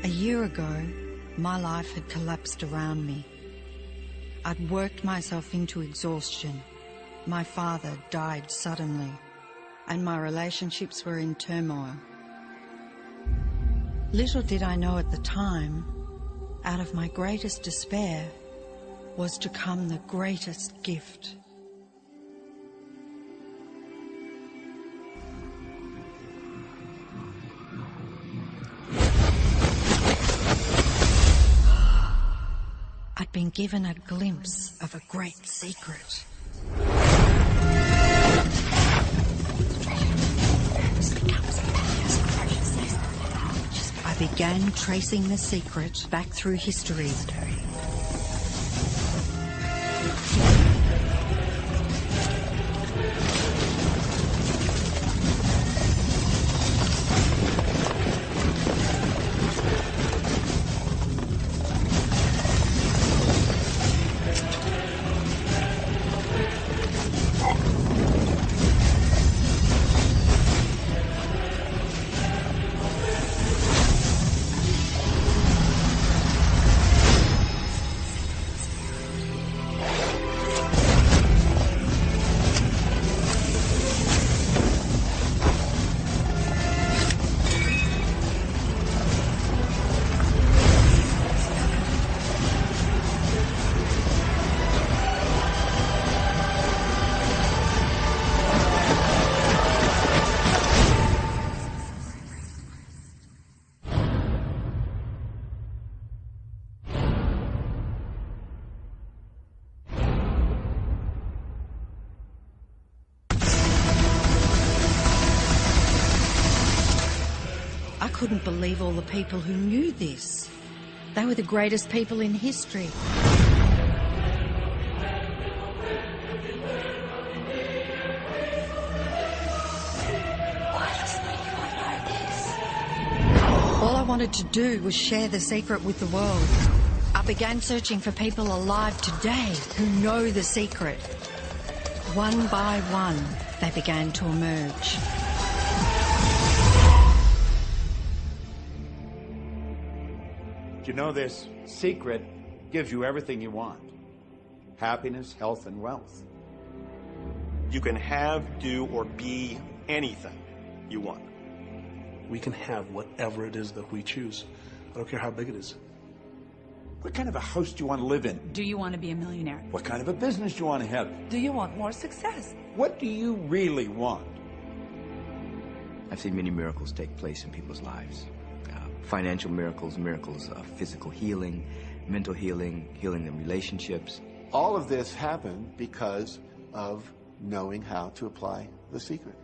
A year ago, my life had collapsed around me. I'd worked myself into exhaustion. My father died suddenly, and my relationships were in turmoil. Little did I know at the time, out of my greatest despair was to come the greatest gift. I'd been given a glimpse of a great secret. I began tracing the secret back through history. I couldn't believe all the people who knew this. They were the greatest people in history. Why doesn't anyone know this? All I wanted to do was share the secret with the world. I began searching for people alive today who know the secret. One by one, they began to emerge. You know, this secret gives you everything you want. Happiness, health, and wealth. You can have, do, or be anything you want. We can have whatever it is that we choose. I don't care how big it is. What kind of a house do you want to live in? Do you want to be a millionaire? What kind of a business do you want to have? Do you want more success? What do you really want? I've seen many miracles take place in people's lives. Financial miracles, miracles of physical healing, mental healing, healing in relationships. All of this happened because of knowing how to apply the secret.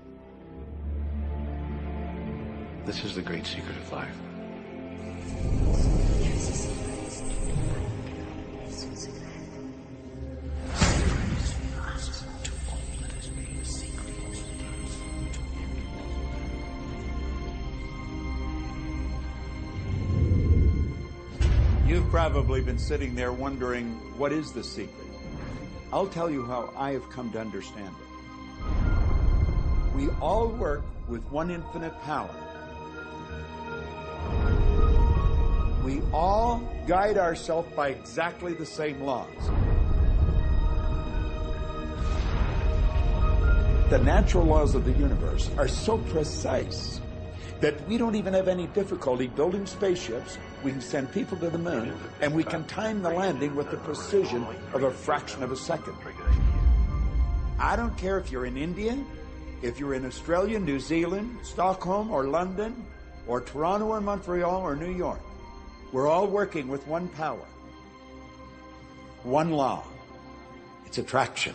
This is the great secret of life. You've probably been sitting there wondering, what is the secret? I'll tell you how I have come to understand it. We all work with one infinite power. We all guide ourselves by exactly the same laws. The natural laws of the universe are so precise that we don't even have any difficulty building spaceships. We can send people to the moon, and we can time the landing with the precision of a fraction of a second. I don't care if you're in India, if you're in Australia, New Zealand, Stockholm, or London, or Toronto, or Montreal, or New York. We're all working with one power, one law. It's attraction.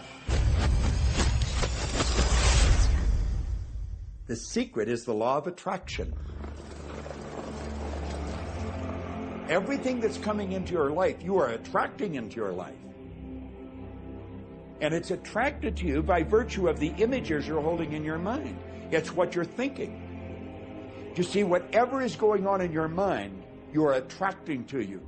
The secret is the law of attraction. Everything that's coming into your life, you are attracting into your life. And it's attracted to you by virtue of the images you're holding in your mind. It's what you're thinking. You see, whatever is going on in your mind, you are attracting to you.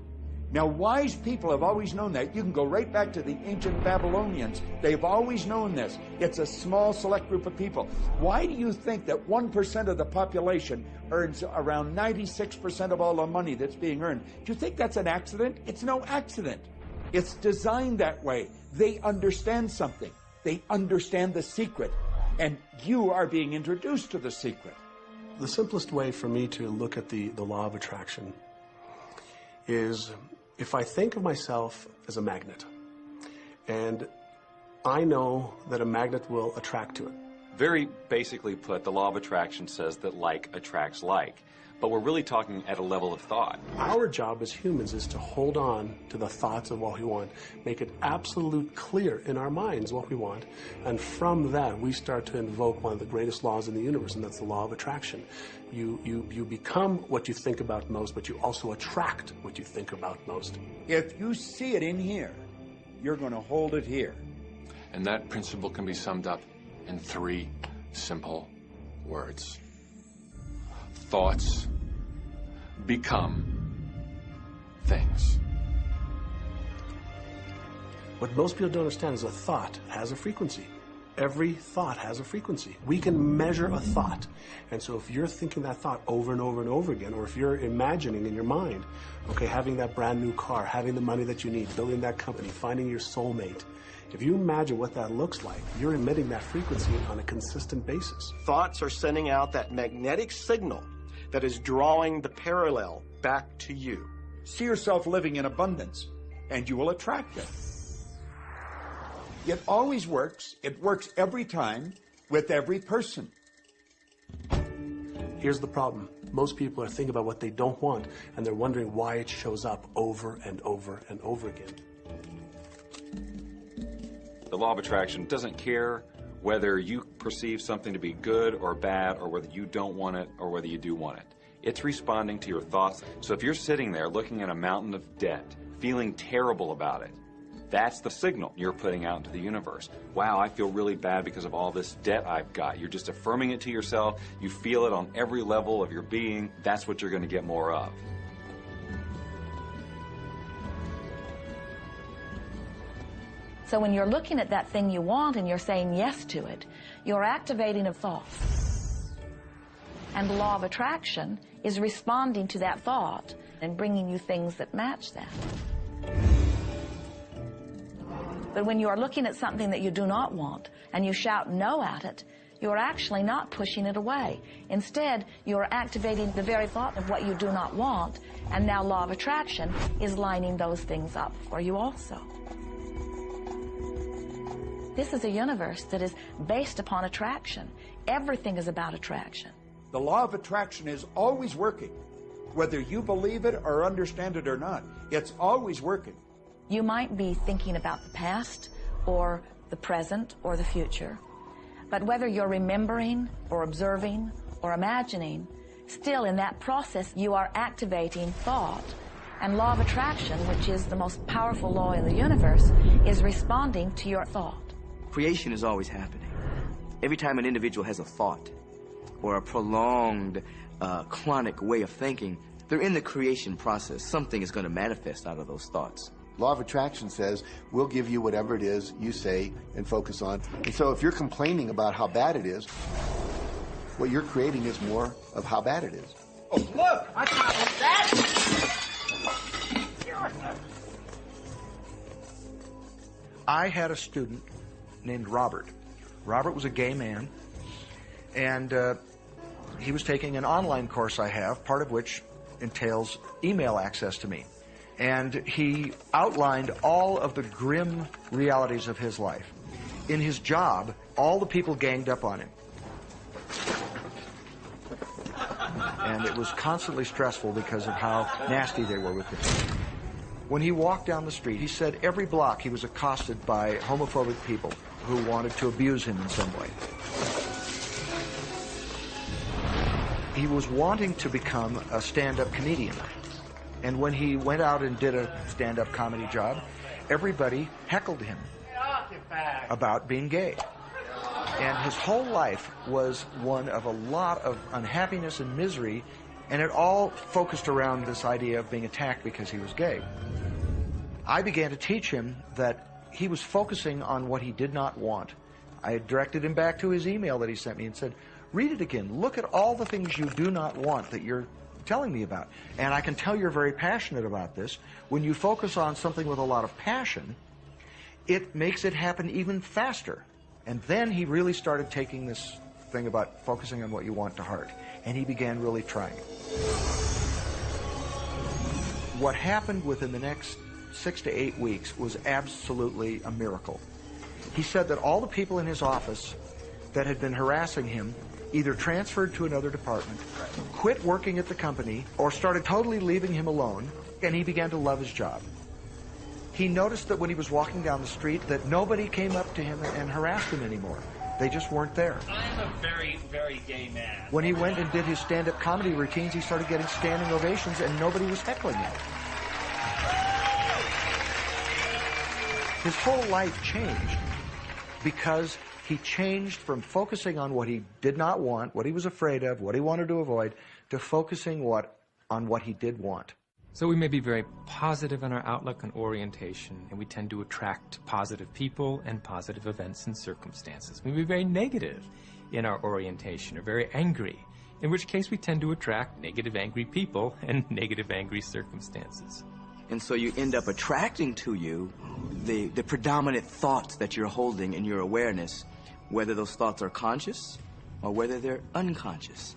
Now, wise people have always known that. You can go right back to the ancient Babylonians. They've always known this. It's a small, select group of people. Why do you think that 1% of the population earns around 96% of all the money that's being earned? Do you think that's an accident? It's no accident. It's designed that way. They understand something. They understand the secret. And you are being introduced to the secret. The simplest way for me to look at the law of attraction is if I think of myself as a magnet, and I know that a magnet will attract to it. Very basically put, the law of attraction says that like attracts like. But we're really talking at a level of thought. Our job as humans is to hold on to the thoughts of what we want, make it absolute clear in our minds what we want, and from that we start to invoke one of the greatest laws in the universe, and that's the law of attraction. You become what you think about most, but you also attract what you think about most. If you see it in here, you're going to hold it here. And that principle can be summed up in 3 simple words. Thoughts become things. What most people don't understand is a thought has a frequency. Every thought has a frequency. We can measure a thought. And so if you're thinking that thought over and over and over again, or if you're imagining in your mind, okay, having that brand new car, having the money that you need, building that company, finding your soulmate, if you imagine what that looks like, you're emitting that frequency on a consistent basis. Thoughts are sending out that magnetic signal that is drawing the parallel back to you. See yourself living in abundance, and you will attract it. It always works. It works every time with every person. Here's the problem. Most people are thinking about what they don't want, and they're wondering why it shows up over and over and over again. The law of attraction doesn't care whether you perceive something to be good or bad, or whether you don't want it or whether you do want it. It's responding to your thoughts. So if you're sitting there looking at a mountain of debt, feeling terrible about it, that's the signal you're putting out into the universe. Wow, I feel really bad because of all this debt I've got. You're just affirming it to yourself. You feel it on every level of your being. That's what you're going to get more of. So when you're looking at that thing you want and you're saying yes to it, you're activating a thought. And the law of attraction is responding to that thought and bringing you things that match that. But when you are looking at something that you do not want and you shout no at it, you're actually not pushing it away. Instead, you're activating the very thought of what you do not want, and now law of attraction is lining those things up for you also. This is a universe that is based upon attraction. Everything is about attraction. The law of attraction is always working. Whether you believe it or understand it or not, it's always working. You might be thinking about the past or the present or the future, but whether you're remembering or observing or imagining, still in that process you are activating thought. And law of attraction, which is the most powerful law in the universe, is responding to your thought. Creation is always happening. Every time an individual has a thought or a prolonged, chronic way of thinking, they're in the creation process. Something is going to manifest out of those thoughts. Law of attraction says, we'll give you whatever it is you say and focus on. And so if you're complaining about how bad it is, what you're creating is more of how bad it is. Oh, look! I got that! I had a student named Robert. Robert was a gay man, and he was taking an online course I have, part of which entails email access to me. And he outlined all of the grim realities of his life. In his job, all the people ganged up on him. And it was constantly stressful because of how nasty they were with him. When he walked down the street, he said every block he was accosted by homophobic people who wanted to abuse him in some way. He was wanting to become a stand-up comedian. And when he went out and did a stand-up comedy job, everybody heckled him about being gay. And his whole life was one of a lot of unhappiness and misery And it all focused around this idea of being attacked because he was gay. I began to teach him that he was focusing on what he did not want. I directed him back to his email that he sent me and said, read it again. Look at all the things you do not want that you're telling me about. And I can tell you're very passionate about this. When you focus on something with a lot of passion, it makes it happen even faster. And then he really started taking this thing about focusing on what you want to heart. And he began really trying it. What happened within the next 6 to 8 weeks was absolutely a miracle. He said that all the people in his office that had been harassing him either transferred to another department, quit working at the company, or started totally leaving him alone, and he began to love his job. He noticed that when he was walking down the street that nobody came up to him and harassed him anymore. They just weren't there. I'm a very, very gay man. When he went and did his stand-up comedy routines, he started getting standing ovations and nobody was heckling him. His whole life changed because he changed from focusing on what he did not want, what he was afraid of, what he wanted to avoid, to focusing on what he did want. So we may be very positive in our outlook and orientation, and we tend to attract positive people and positive events and circumstances. We may be very negative in our orientation or very angry, in which case we tend to attract negative, angry people and negative, angry circumstances. And so you end up attracting to you the predominant thoughts that you're holding in your awareness, whether those thoughts are conscious or whether they're unconscious.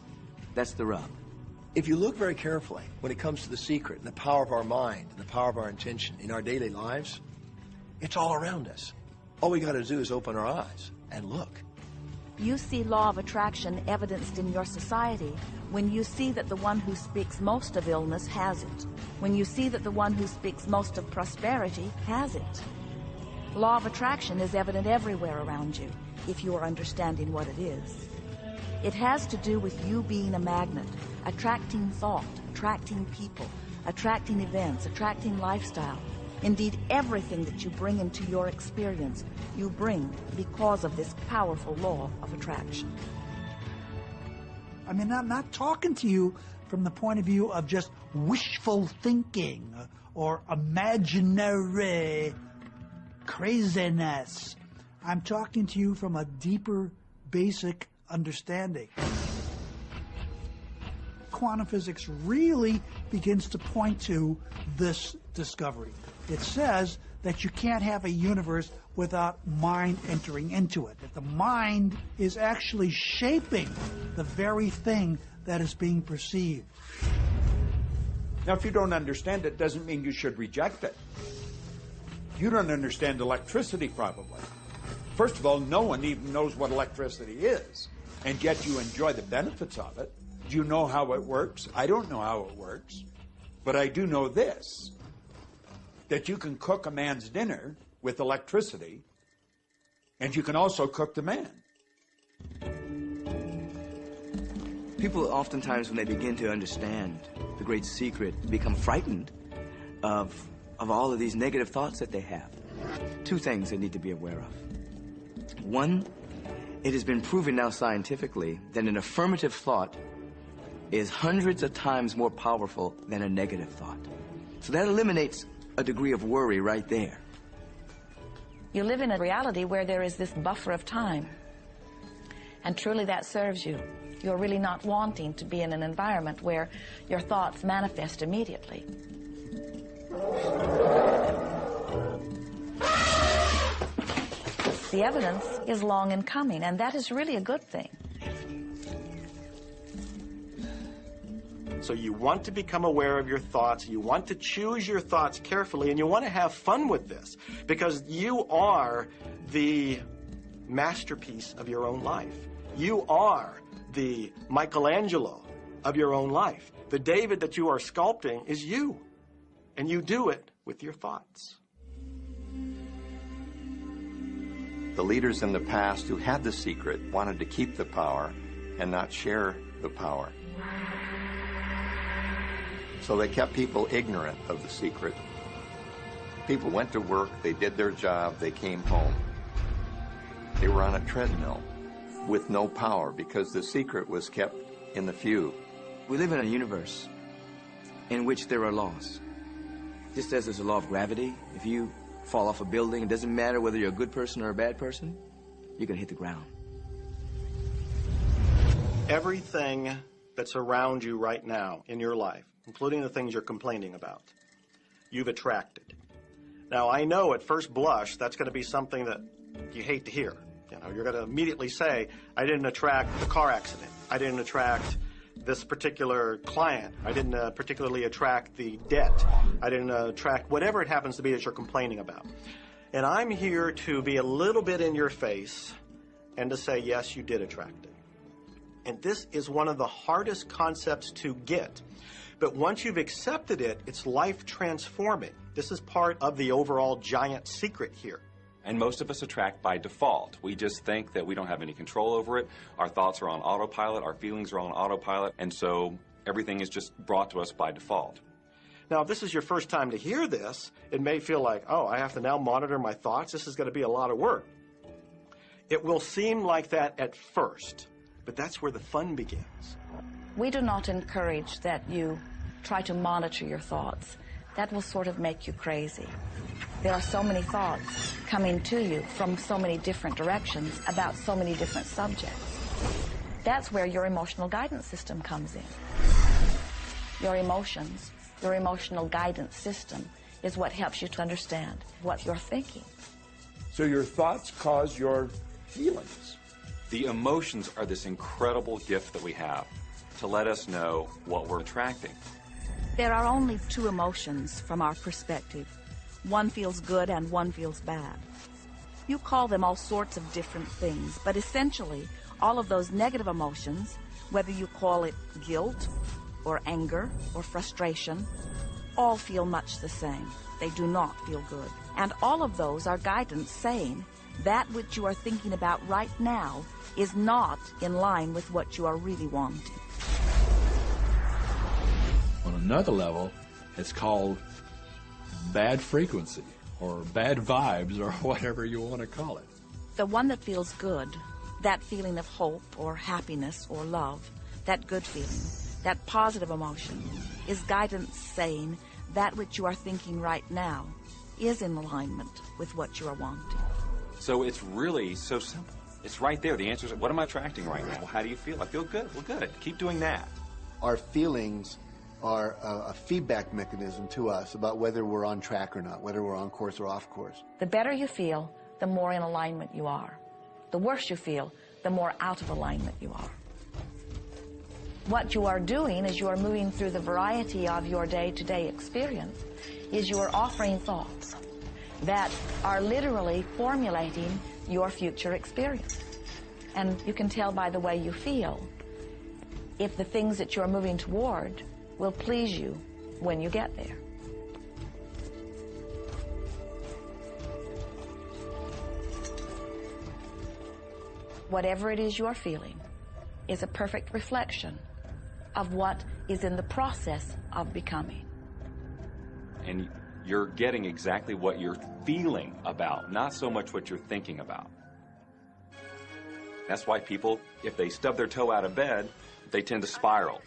That's the rub. If you look very carefully when it comes to the secret and the power of our mind and the power of our intention in our daily lives, it's all around us. All we got to do is open our eyes and look. You see law of attraction evidenced in your society when you see that the one who speaks most of illness has it. When you see that the one who speaks most of prosperity has it. Law of attraction is evident everywhere around you, if you are understanding what it is. It has to do with you being a magnet, attracting thought, attracting people, attracting events, attracting lifestyle. Indeed, everything that you bring into your experience, you bring because of this powerful law of attraction. I mean, I'm not talking to you from the point of view of just wishful thinking or imaginary craziness. I'm talking to you from a deeper, basic understanding. Quantum physics really begins to point to this discovery. It says that you can't have a universe without mind entering into it, that the mind is actually shaping the very thing that is being perceived. Now, if you don't understand it, doesn't mean you should reject it. You don't understand electricity, probably. First of all, no one even knows what electricity is, and yet you enjoy the benefits of it. Do you know how it works? I don't know how it works, but I do know this, that you can cook a man's dinner with electricity, and you can also cook the man. People oftentimes, when they begin to understand the great secret, become frightened of all of these negative thoughts that they have. Two things they need to be aware of. One, it has been proven now scientifically that an affirmative thought is hundreds of times more powerful than a negative thought. So that eliminates a degree of worry right there. You live in a reality where there is this buffer of time, and truly that serves you. You're really not wanting to be in an environment where your thoughts manifest immediately. The evidence is long in coming, and that is really a good thing. So you want to become aware of your thoughts, you want to choose your thoughts carefully, and you want to have fun with this, because you are the masterpiece of your own life. You are the Michelangelo of your own life. The David that you are sculpting is you, and you do it with your thoughts. The leaders in the past who had the secret wanted to keep the power and not share the power. So they kept people ignorant of the secret. People went to work, they did their job, they came home. They were on a treadmill with no power because the secret was kept in the few. We live in a universe in which there are laws. Just as there's a law of gravity, if you fall off a building, it doesn't matter whether you're a good person or a bad person, you're going to hit the ground. Everything that's around you right now in your life, including the things you're complaining about, you've attracted. Now, I know at first blush that's going to be something that you hate to hear. You know, you're going to immediately say, I didn't attract the car accident. I didn't attract this particular client. I didn't particularly attract the debt. I didn't attract whatever it happens to be that you're complaining about. And I'm here to be a little bit in your face and to say, yes, you did attract it. And this is one of the hardest concepts to get. But once you've accepted it, it's life transforming. This is part of the overall giant secret here. And most of us attract by default. We just think that we don't have any control over it. Our thoughts are on autopilot, our feelings are on autopilot, and so everything is just brought to us by default. Now, if this is your first time to hear this, it may feel like, oh, I have to now monitor my thoughts. This is going to be a lot of work. It will seem like that at first, but that's where the fun begins. We do not encourage that you try to monitor your thoughts. That will sort of make you crazy. There are so many thoughts coming to you from so many different directions about so many different subjects. That's where your emotional guidance system comes in. Your emotions, your emotional guidance system is what helps you to understand what you're thinking. So your thoughts cause your feelings. The emotions are this incredible gift that we have to let us know what we're attracting. There are only two emotions from our perspective. One feels good and one feels bad. You call them all sorts of different things, but essentially, all of those negative emotions, whether you call it guilt or anger or frustration, all feel much the same. They do not feel good. And all of those are guidance saying that which you are thinking about right now is not in line with what you are really wanting. On another level, it's called bad frequency or bad vibes or whatever you want to call it. The one that feels good, that feeling of hope or happiness or love, that good feeling, that positive emotion, is guidance saying that which you are thinking right now is in alignment with what you are wanting. So it's really so simple. It's right there. The answer is, what am I attracting right now? Well, how do you feel? I feel good. Well, good. Keep doing that. Our feelings are a feedback mechanism to us about whether we're on track or not, whether we're on course or off course. The better you feel, the more in alignment you are. The worse you feel, the more out of alignment you are. What you are doing as you are moving through the variety of your day-to-day experience is you are offering thoughts that are literally formulating your future experience. And you can tell by the way you feel if the things that you're moving toward will please you when you get there. Whatever it is you're feeling is a perfect reflection of what is in the process of becoming. And you're getting exactly what you're feeling about, not so much what you're thinking about. That's why people, if they stub their toe out of bed, they tend to spiral.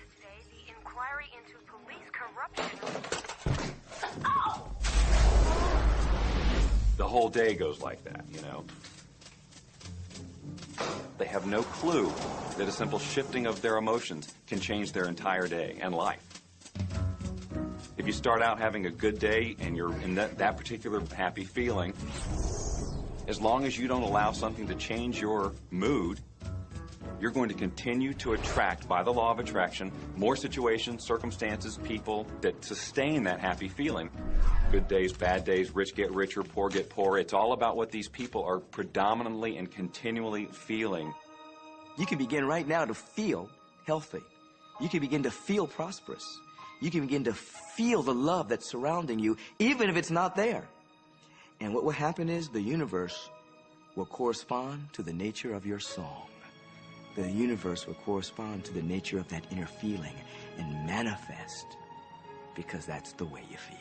The whole day goes like that, you know. They have no clue that a simple shifting of their emotions can change their entire day and life. If you start out having a good day and you're in that particular happy feeling, as long as you don't allow something to change your mood, you're going to continue to attract, by the law of attraction, more situations, circumstances, people that sustain that happy feeling. Good days, bad days, rich get richer, poor get poorer. It's all about what these people are predominantly and continually feeling. You can begin right now to feel healthy. You can begin to feel prosperous. You can begin to feel the love that's surrounding you, even if it's not there. And what will happen is the universe will correspond to the nature of your song. The universe will correspond to the nature of that inner feeling and manifest, because that's the way you feel.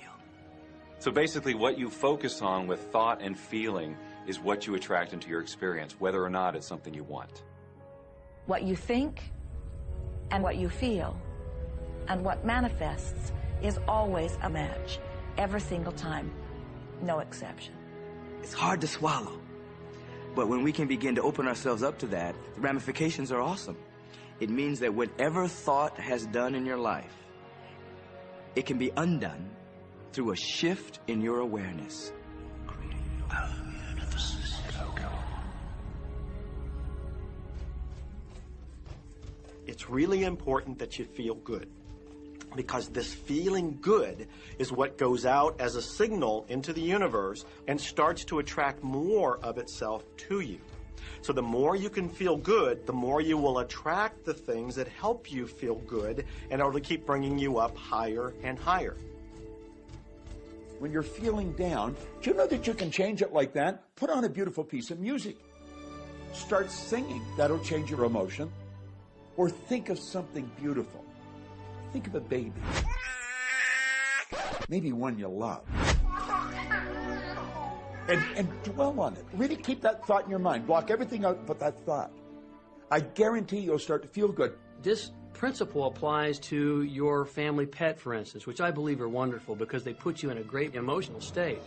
So basically what you focus on with thought and feeling is what you attract into your experience, whether or not it's something you want. What you think and what you feel and what manifests is always a match, every single time, no exception. It's hard to swallow. But when we can begin to open ourselves up to that, the ramifications are awesome. It means that whatever thought has done in your life, it can be undone through a shift in your awareness. It's really important that you feel good, because this feeling good is what goes out as a signal into the universe and starts to attract more of itself to you. So the more you can feel good, the more you will attract the things that help you feel good and it'll keep bringing you up higher and higher. When you're feeling down, do you know that you can change it like that? Put on a beautiful piece of music. Start singing. That'll change your emotion. Or think of something beautiful. Think of a baby. Maybe one you love. And dwell on it. Really keep that thought in your mind. Block everything out but that thought. I guarantee you'll start to feel good. This principle applies to your family pet, for instance, which I believe are wonderful because they put you in a great emotional state.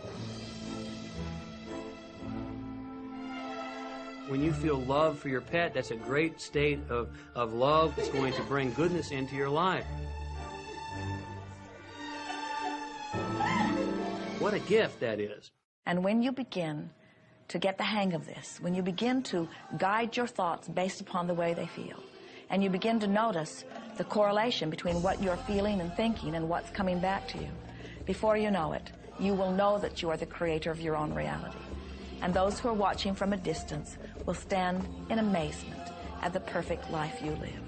When you feel love for your pet, that's a great state of love. It's going to bring goodness into your life. What a gift that is. And when you begin to get the hang of this, when you begin to guide your thoughts based upon the way they feel, and you begin to notice the correlation between what you're feeling and thinking and what's coming back to you, before you know it, you will know that you are the creator of your own reality. And those who are watching from a distance will stand in amazement at the perfect life you live.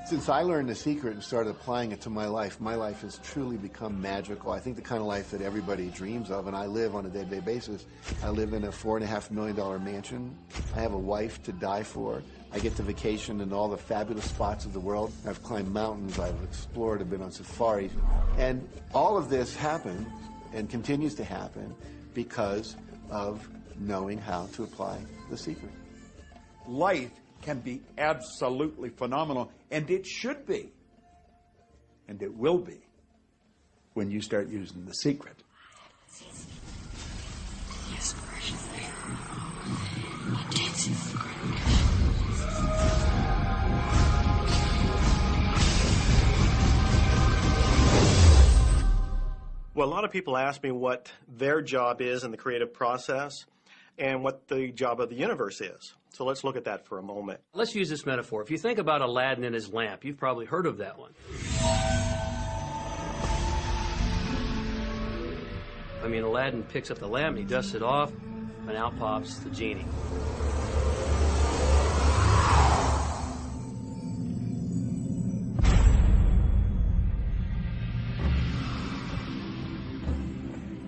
Since I learned the secret and started applying it to my life has truly become magical. I think the kind of life that everybody dreams of, and I live on a day-to-day basis. I live in a $4.5 million mansion. I have a wife to die for. I get to vacation in all the fabulous spots of the world. I've climbed mountains, I've explored, I've been on safaris. And all of this happened and continues to happen because of knowing how to apply the secret. Life can be absolutely phenomenal, and it should be, and it will be, when you start using the secret. Well, a lot of people ask me what their job is in the creative process and what the job of the universe is. So let's look at that for a moment. Let's use this metaphor. If you think about Aladdin and his lamp, you've probably heard of that one. I mean, Aladdin picks up the lamp, and he dusts it off, and out pops the genie.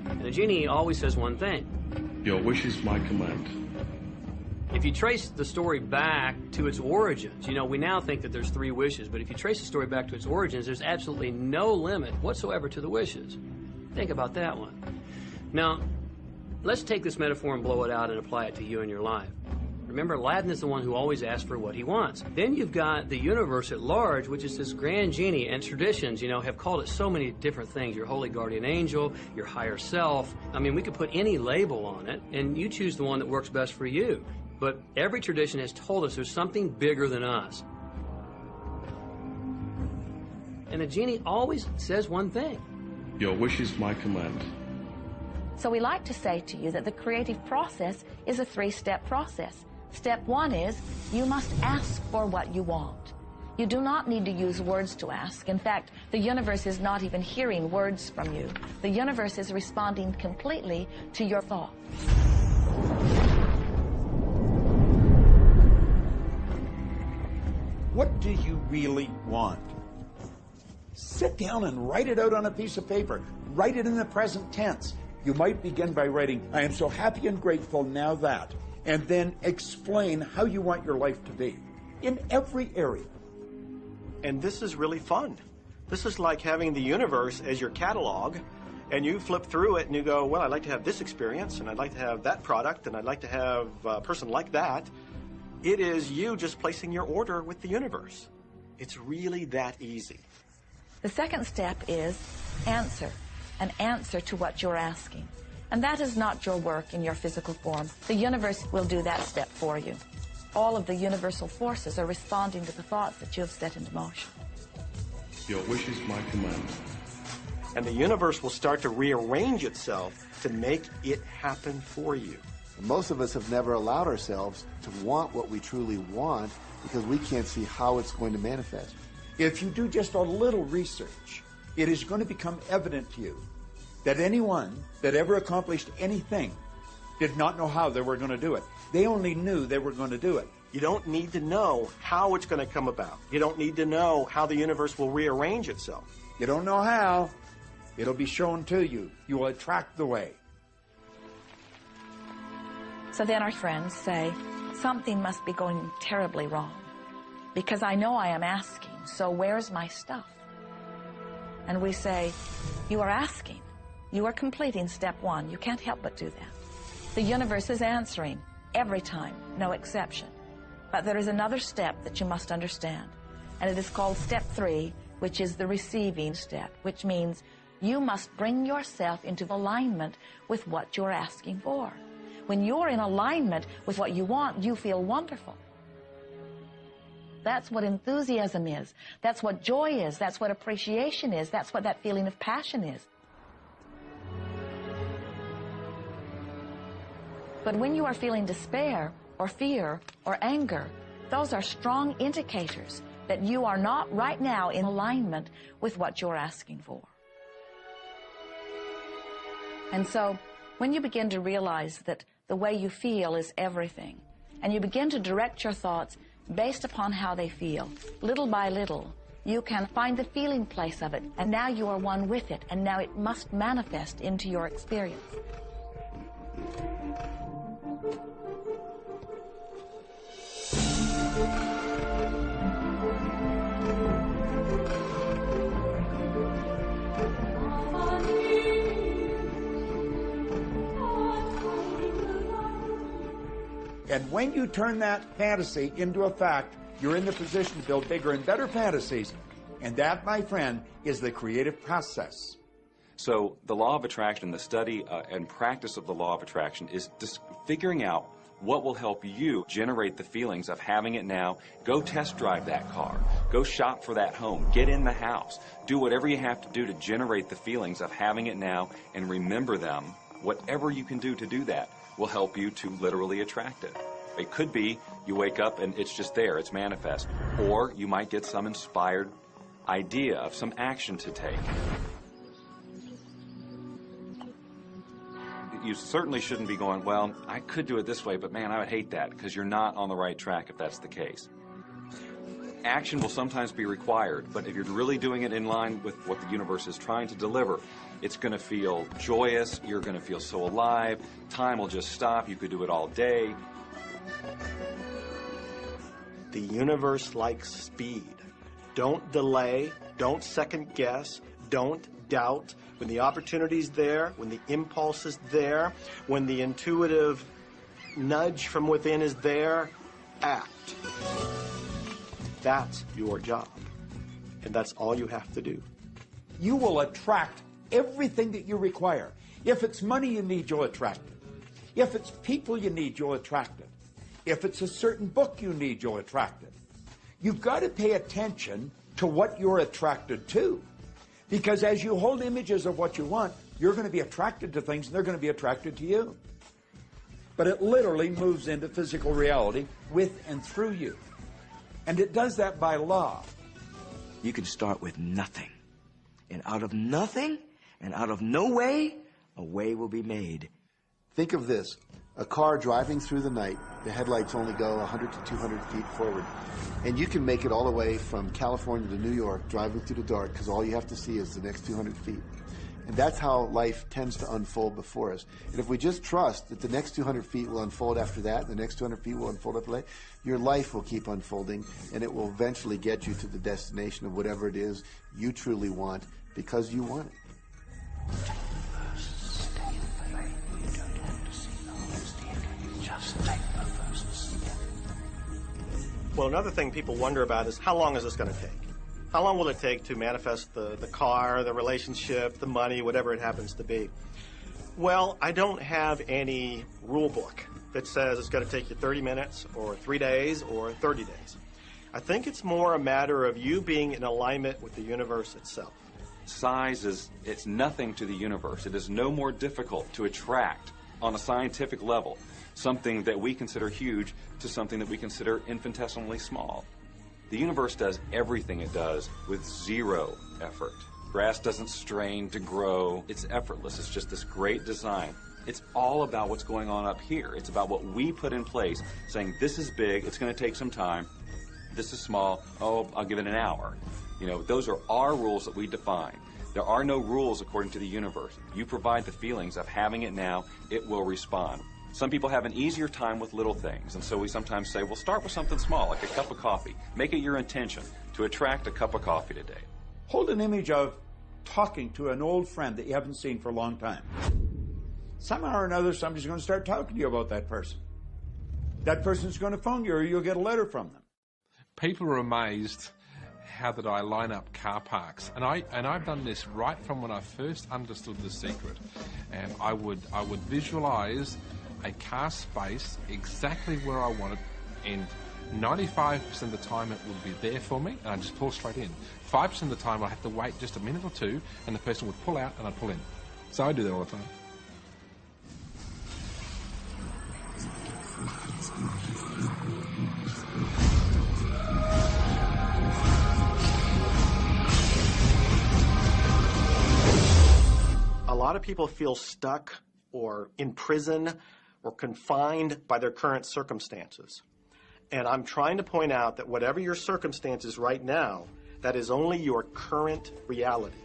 And the genie always says one thing. Your wish is my command. If you trace the story back to its origins, you know, we now think that there's 3 wishes, but if you trace the story back to its origins, there's absolutely no limit whatsoever to the wishes. Think about that one. Now, let's take this metaphor and blow it out and apply it to you in your life. Remember, Aladdin is the one who always asks for what he wants. Then you've got the universe at large, which is this grand genie, and traditions, you know, have called it so many different things. Your holy guardian angel, your higher self. I mean, we could put any label on it, and you choose the one that works best for you. But every tradition has told us there's something bigger than us. And the genie always says one thing. Your wish is my command. So we like to say to you that the creative process is a 3-step process. Step 1 is you must ask for what you want. You do not need to use words to ask. In fact, the universe is not even hearing words from you. The universe is responding completely to your thought. What do you really want? Sit down and write it out on a piece of paper. Write it in the present tense. You might begin by writing, I am so happy and grateful now that, and then explain how you want your life to be in every area. And this is really fun. This is like having the universe as your catalog, and you flip through it and you go, well, I'd like to have this experience, and I'd like to have that product, and I'd like to have a person like that. It is you just placing your order with the universe. It's really that easy. The second step is answer, an answer to what you're asking. And that is not your work in your physical form. The universe will do that step for you. All of the universal forces are responding to the thoughts that you have set into motion. Your wish is my command. And the universe will start to rearrange itself to make it happen for you. Most of us have never allowed ourselves to want what we truly want because we can't see how it's going to manifest. If you do just a little research, it is going to become evident to you that anyone that ever accomplished anything did not know how they were going to do it. They only knew they were going to do it. You don't need to know how it's going to come about. You don't need to know how the universe will rearrange itself. You don't know how. It'll be shown to you. You will attract the way. So then our friends say, something must be going terribly wrong because I know I am asking, so where's my stuff? And we say, you are asking. You are completing step one. You can't help but do that. The universe is answering every time, no exception. But there is another step that you must understand, and it is called step 3, which is the receiving step, which means you must bring yourself into alignment with what you're asking for. When you're in alignment with what you want, you feel wonderful. That's what enthusiasm is. That's what joy is. That's what appreciation is. That's what that feeling of passion is. But when you are feeling despair, or fear, or anger, those are strong indicators that you are not right now in alignment with what you're asking for. And so, when you begin to realize that the way you feel is everything, and you begin to direct your thoughts based upon how they feel, little by little, you can find the feeling place of it, and now you are one with it, and now it must manifest into your experience. And when you turn that fantasy into a fact, you're in the position to build bigger and better fantasies. And that, my friend, is the creative process. So the law of attraction, the study and practice of the law of attraction is just figuring out what will help you generate the feelings of having it now. Go test drive that car. Go shop for that home. Get in the house. Do whatever you have to do to generate the feelings of having it now and remember them. Whatever you can do to do that will help you to literally attract it. It could be you wake up and it's just there, it's manifest. Or you might get some inspired idea of some action to take. You certainly shouldn't be going, well, I could do it this way, but man, I would hate that, because you're not on the right track if that's the case. Action will sometimes be required, but if you're really doing it in line with what the universe is trying to deliver, it's going to feel joyous, you're going to feel so alive, time will just stop, you could do it all day. The universe likes speed. Don't delay, don't second guess, don't doubt. When the opportunity's there, when the impulse is there, when the intuitive nudge from within is there, act. That's your job. And that's all you have to do. You will attract everything that you require. If it's money you need, you'll attract it. If it's people you need, you'll attract it. If it's a certain book you need, you'll attract it. You've got to pay attention to what you're attracted to. Because as you hold images of what you want, you're going to be attracted to things and they're going to be attracted to you. But it literally moves into physical reality with and through you. And it does that by law. You can start with nothing. And out of nothing, and out of no way, a way will be made. Think of this. A car driving through the night, the headlights only go 100 to 200 feet forward. And you can make it all the way from California to New York driving through the dark because all you have to see is the next 200 feet. And that's how life tends to unfold before us. And if we just trust that the next 200 feet will unfold after that, the next 200 feet will unfold after that, your life will keep unfolding and it will eventually get you to the destination of whatever it is you truly want because you want it. Just take the first step. Well, another thing people wonder about is how long is this going to take? How long will it take to manifest the car, the relationship, the money, whatever it happens to be? Well, I don't have any rule book that says it's going to take you 30 minutes or 3 days or 30 days. I think it's more a matter of you being in alignment with the universe itself. Size it's nothing to the universe. It is no more difficult to attract on a scientific level something that we consider huge to something that we consider infinitesimally small. The universe does everything it does with zero effort. Grass doesn't strain to grow. It's effortless. It's just this great design. It's all about what's going on up here. It's about what we put in place, saying this is big, it's going to take some time. This is small, oh, I'll give it an hour. You know, those are our rules that we define. There are no rules according to the universe. You provide the feelings of having it now, it will respond. Some people have an easier time with little things, and so we sometimes say, well, start with something small, like a cup of coffee. Make it your intention to attract a cup of coffee today. Hold an image of talking to an old friend that you haven't seen for a long time. Somehow or another, somebody's going to start talking to you about that person. That person's going to phone you, or you'll get a letter from them. People are amazed how that I line up car parks, and I've done this right from when I first understood the secret. And I would visualize a car space exactly where I want it, and 95% of the time it would be there for me, and I'd just pull straight in. 5% of the time I'd have to wait just a minute or two, and the person would pull out and I'd pull in. So I do that all the time. A lot of people feel stuck or in prison or confined by their current circumstances. And I'm trying to point out that whatever your circumstances right now, that is only your current reality.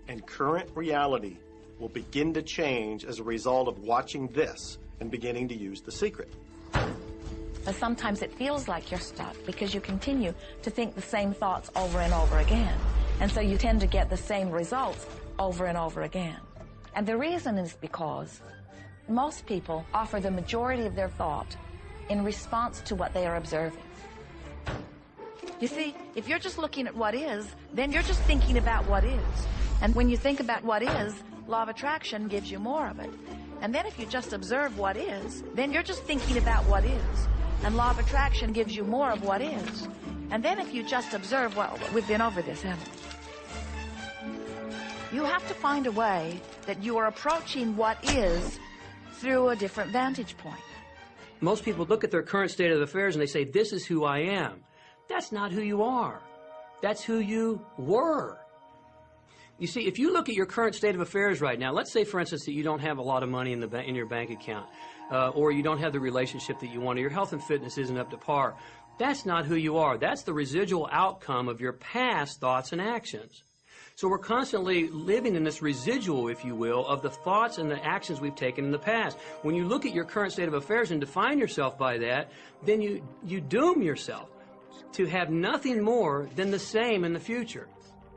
And current reality will begin to change as a result of watching this and beginning to use the secret. But sometimes it feels like you're stuck because you continue to think the same thoughts over and over again. And so you tend to get the same results over and over again. And the reason is because most people offer the majority of their thought in response to what they are observing. You see, if you're just looking at what is, then you're just thinking about what is. And when you think about what is, law of attraction gives you more of it. And then if you just observe what is, then you're just thinking about what is. And law of attraction gives you more of what is. And then if you just observe, well, we've been over this, haven't we? You have to find a way that you are approaching what is through a different vantage point. Most people look at their current state of affairs and they say, this is who I am. That's not who you are. That's who you were. You see, if you look at your current state of affairs right now, let's say, for instance, that you don't have a lot of money in your bank account, or you don't have the relationship that you want, or your health and fitness isn't up to par. That's not who you are. That's the residual outcome of your past thoughts and actions. So we're constantly living in this residual, if you will, of the thoughts and the actions we've taken in the past. When you look at your current state of affairs and define yourself by that, then you doom yourself to have nothing more than the same in the future.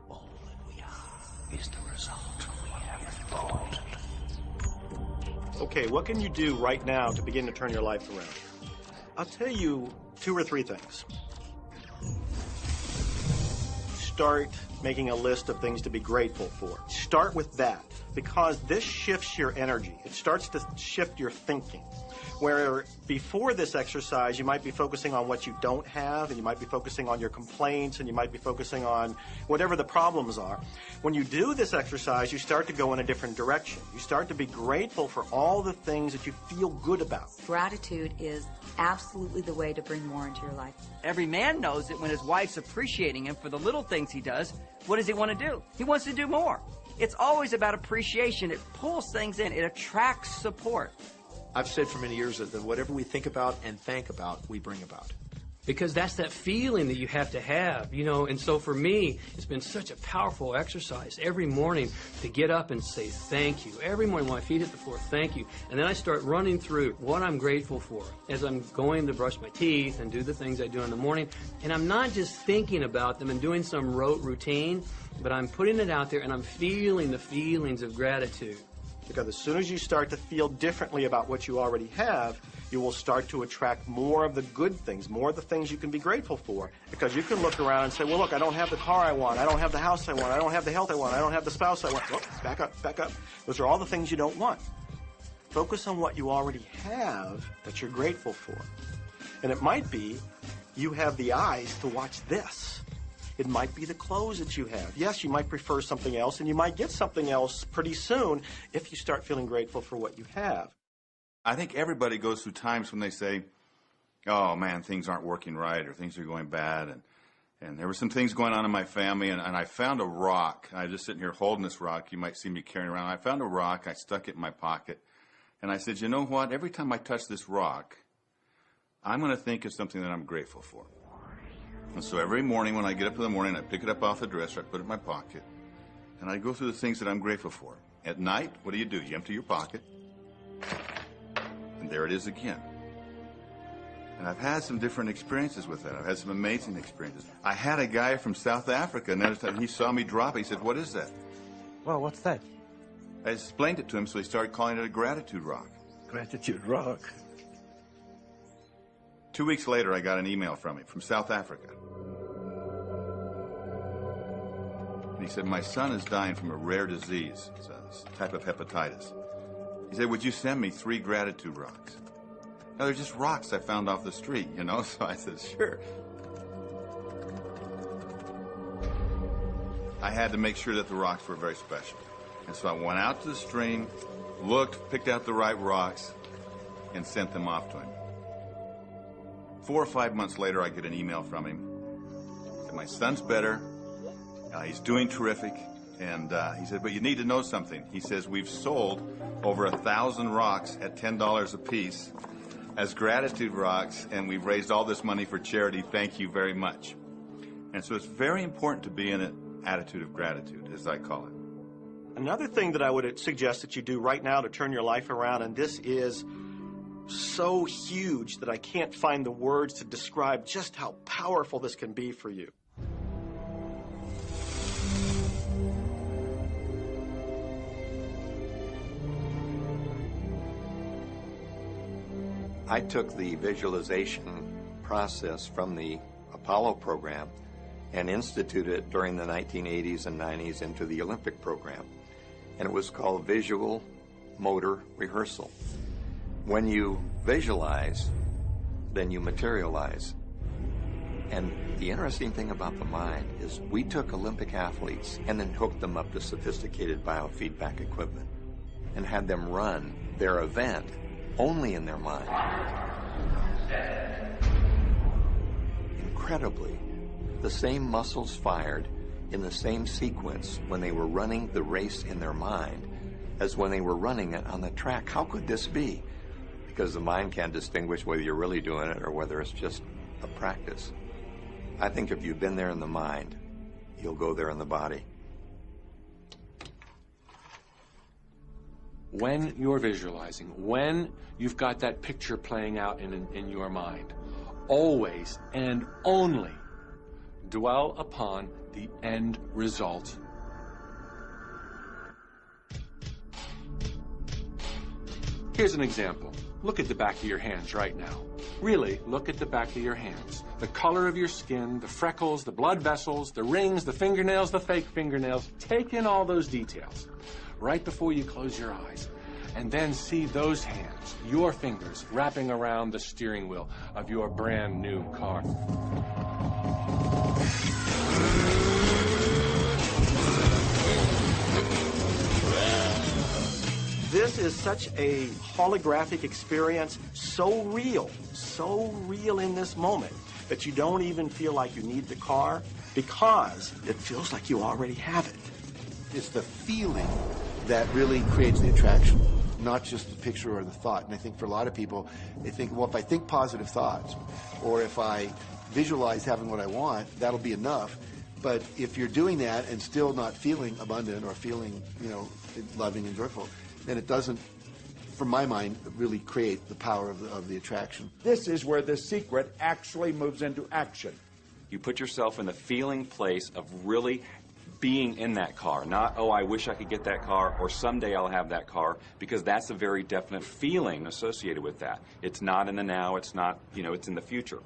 All that we are is the result we have thought. Okay, what can you do right now to begin to turn your life around? I'll tell you 2 or 3 things. Start making a list of things to be grateful for. Start with that, because this shifts your energy. It starts to shift your thinking. Where before this exercise, you might be focusing on what you don't have, and you might be focusing on your complaints, and you might be focusing on whatever the problems are. When you do this exercise, you start to go in a different direction. You start to be grateful for all the things that you feel good about. Gratitude is absolutely the way to bring more into your life. Every man knows that when his wife's appreciating him for the little things he does, what does he want to do? He wants to do more. It's always about appreciation. It pulls things in. It attracts support. I've said for many years that whatever we think about and thank about, we bring about. Because that's that feeling that you have to have, you know. And so for me, it's been such a powerful exercise every morning to get up and say thank you. Every morning when my feet hit the floor, thank you. And then I start running through what I'm grateful for as I'm going to brush my teeth and do the things I do in the morning. And I'm not just thinking about them and doing some rote routine, but I'm putting it out there and I'm feeling the feelings of gratitude. Because as soon as you start to feel differently about what you already have, you will start to attract more of the good things, more of the things you can be grateful for. Because you can look around and say, well, look, I don't have the car I want, I don't have the house I want, I don't have the health I want, I don't have the spouse I want. Whoop, back up, back up. Those are all the things you don't want. Focus on what you already have that you're grateful for. And it might be you have the eyes to watch this. It might be the clothes that you have. Yes, you might prefer something else, and you might get something else pretty soon if you start feeling grateful for what you have. I think everybody goes through times when they say, oh, man, things aren't working right, or things are going bad, and there were some things going on in my family, and I found a rock. I'm just sitting here holding this rock. You might see me carrying around. I found a rock. I stuck it in my pocket, and I said, you know what? Every time I touch this rock, I'm going to think of something that I'm grateful for. And so every morning when I get up in the morning, I pick it up off the dresser, I put it in my pocket, and I go through the things that I'm grateful for. At night, what do? You empty your pocket, and there it is again. And I've had some different experiences with that. I've had some amazing experiences. I had a guy from South Africa, and he saw me drop it. He said, what is that? Well, what's that? I explained it to him, so he started calling it a gratitude rock. Gratitude rock. 2 weeks later, I got an email from him from South Africa. And he said, my son is dying from a rare disease. It's a type of hepatitis. He said, would you send me 3 gratitude rocks? Now, they're just rocks I found off the street, you know? So I said, sure. I had to make sure that the rocks were very special. And so I went out to the stream, looked, picked out the right rocks, and sent them off to him. 4 or 5 months later, I get an email from him. He said, my son's better. He's doing terrific. And he said, but you need to know something. He says, we've sold over 1,000 rocks at $10 a piece as gratitude rocks, and we've raised all this money for charity. Thank you very much. And so it's very important to be in an attitude of gratitude, as I call it. Another thing that I would suggest that you do right now to turn your life around, and this is so huge that I can't find the words to describe just how powerful this can be for you. I took the visualization process from the Apollo program and instituted it during the 1980s and 90s into the Olympic program. And it was called visual motor rehearsal. When you visualize, then you materialize. And the interesting thing about the mind is we took Olympic athletes and then hooked them up to sophisticated biofeedback equipment and had them run their event only in their mind. Incredibly, the same muscles fired in the same sequence when they were running the race in their mind as when they were running it on the track. How could this be? Because the mind can't distinguish whether you're really doing it or whether it's just a practice. I think if you've been there in the mind, you'll go there in the body. When you're visualizing, when you've got that picture playing out in your mind, always and only dwell upon the end result. Here's an example. Look at the back of your hands right now. Really, look at the back of your hands. The color of your skin, the freckles, the blood vessels, the rings, the fingernails, the fake fingernails. Take in all those details right before you close your eyes. And then see those hands, your fingers, wrapping around the steering wheel of your brand new car. This is such a holographic experience, so real in this moment, that you don't even feel like you need the car because it feels like you already have it. It's the feeling that really creates the attraction, not just the picture or the thought. And I think for a lot of people, they think, well, if I think positive thoughts, or if I visualize having what I want, that'll be enough. But if you're doing that and still not feeling abundant or feeling, loving and joyful, then it doesn't, from my mind, really create the power of the attraction. This is where the secret actually moves into action. You put yourself in the feeling place of really being in that car, not, oh, I wish I could get that car, or someday I'll have that car, because that's a very definite feeling associated with that. It's not in the now, it's not, it's in the future.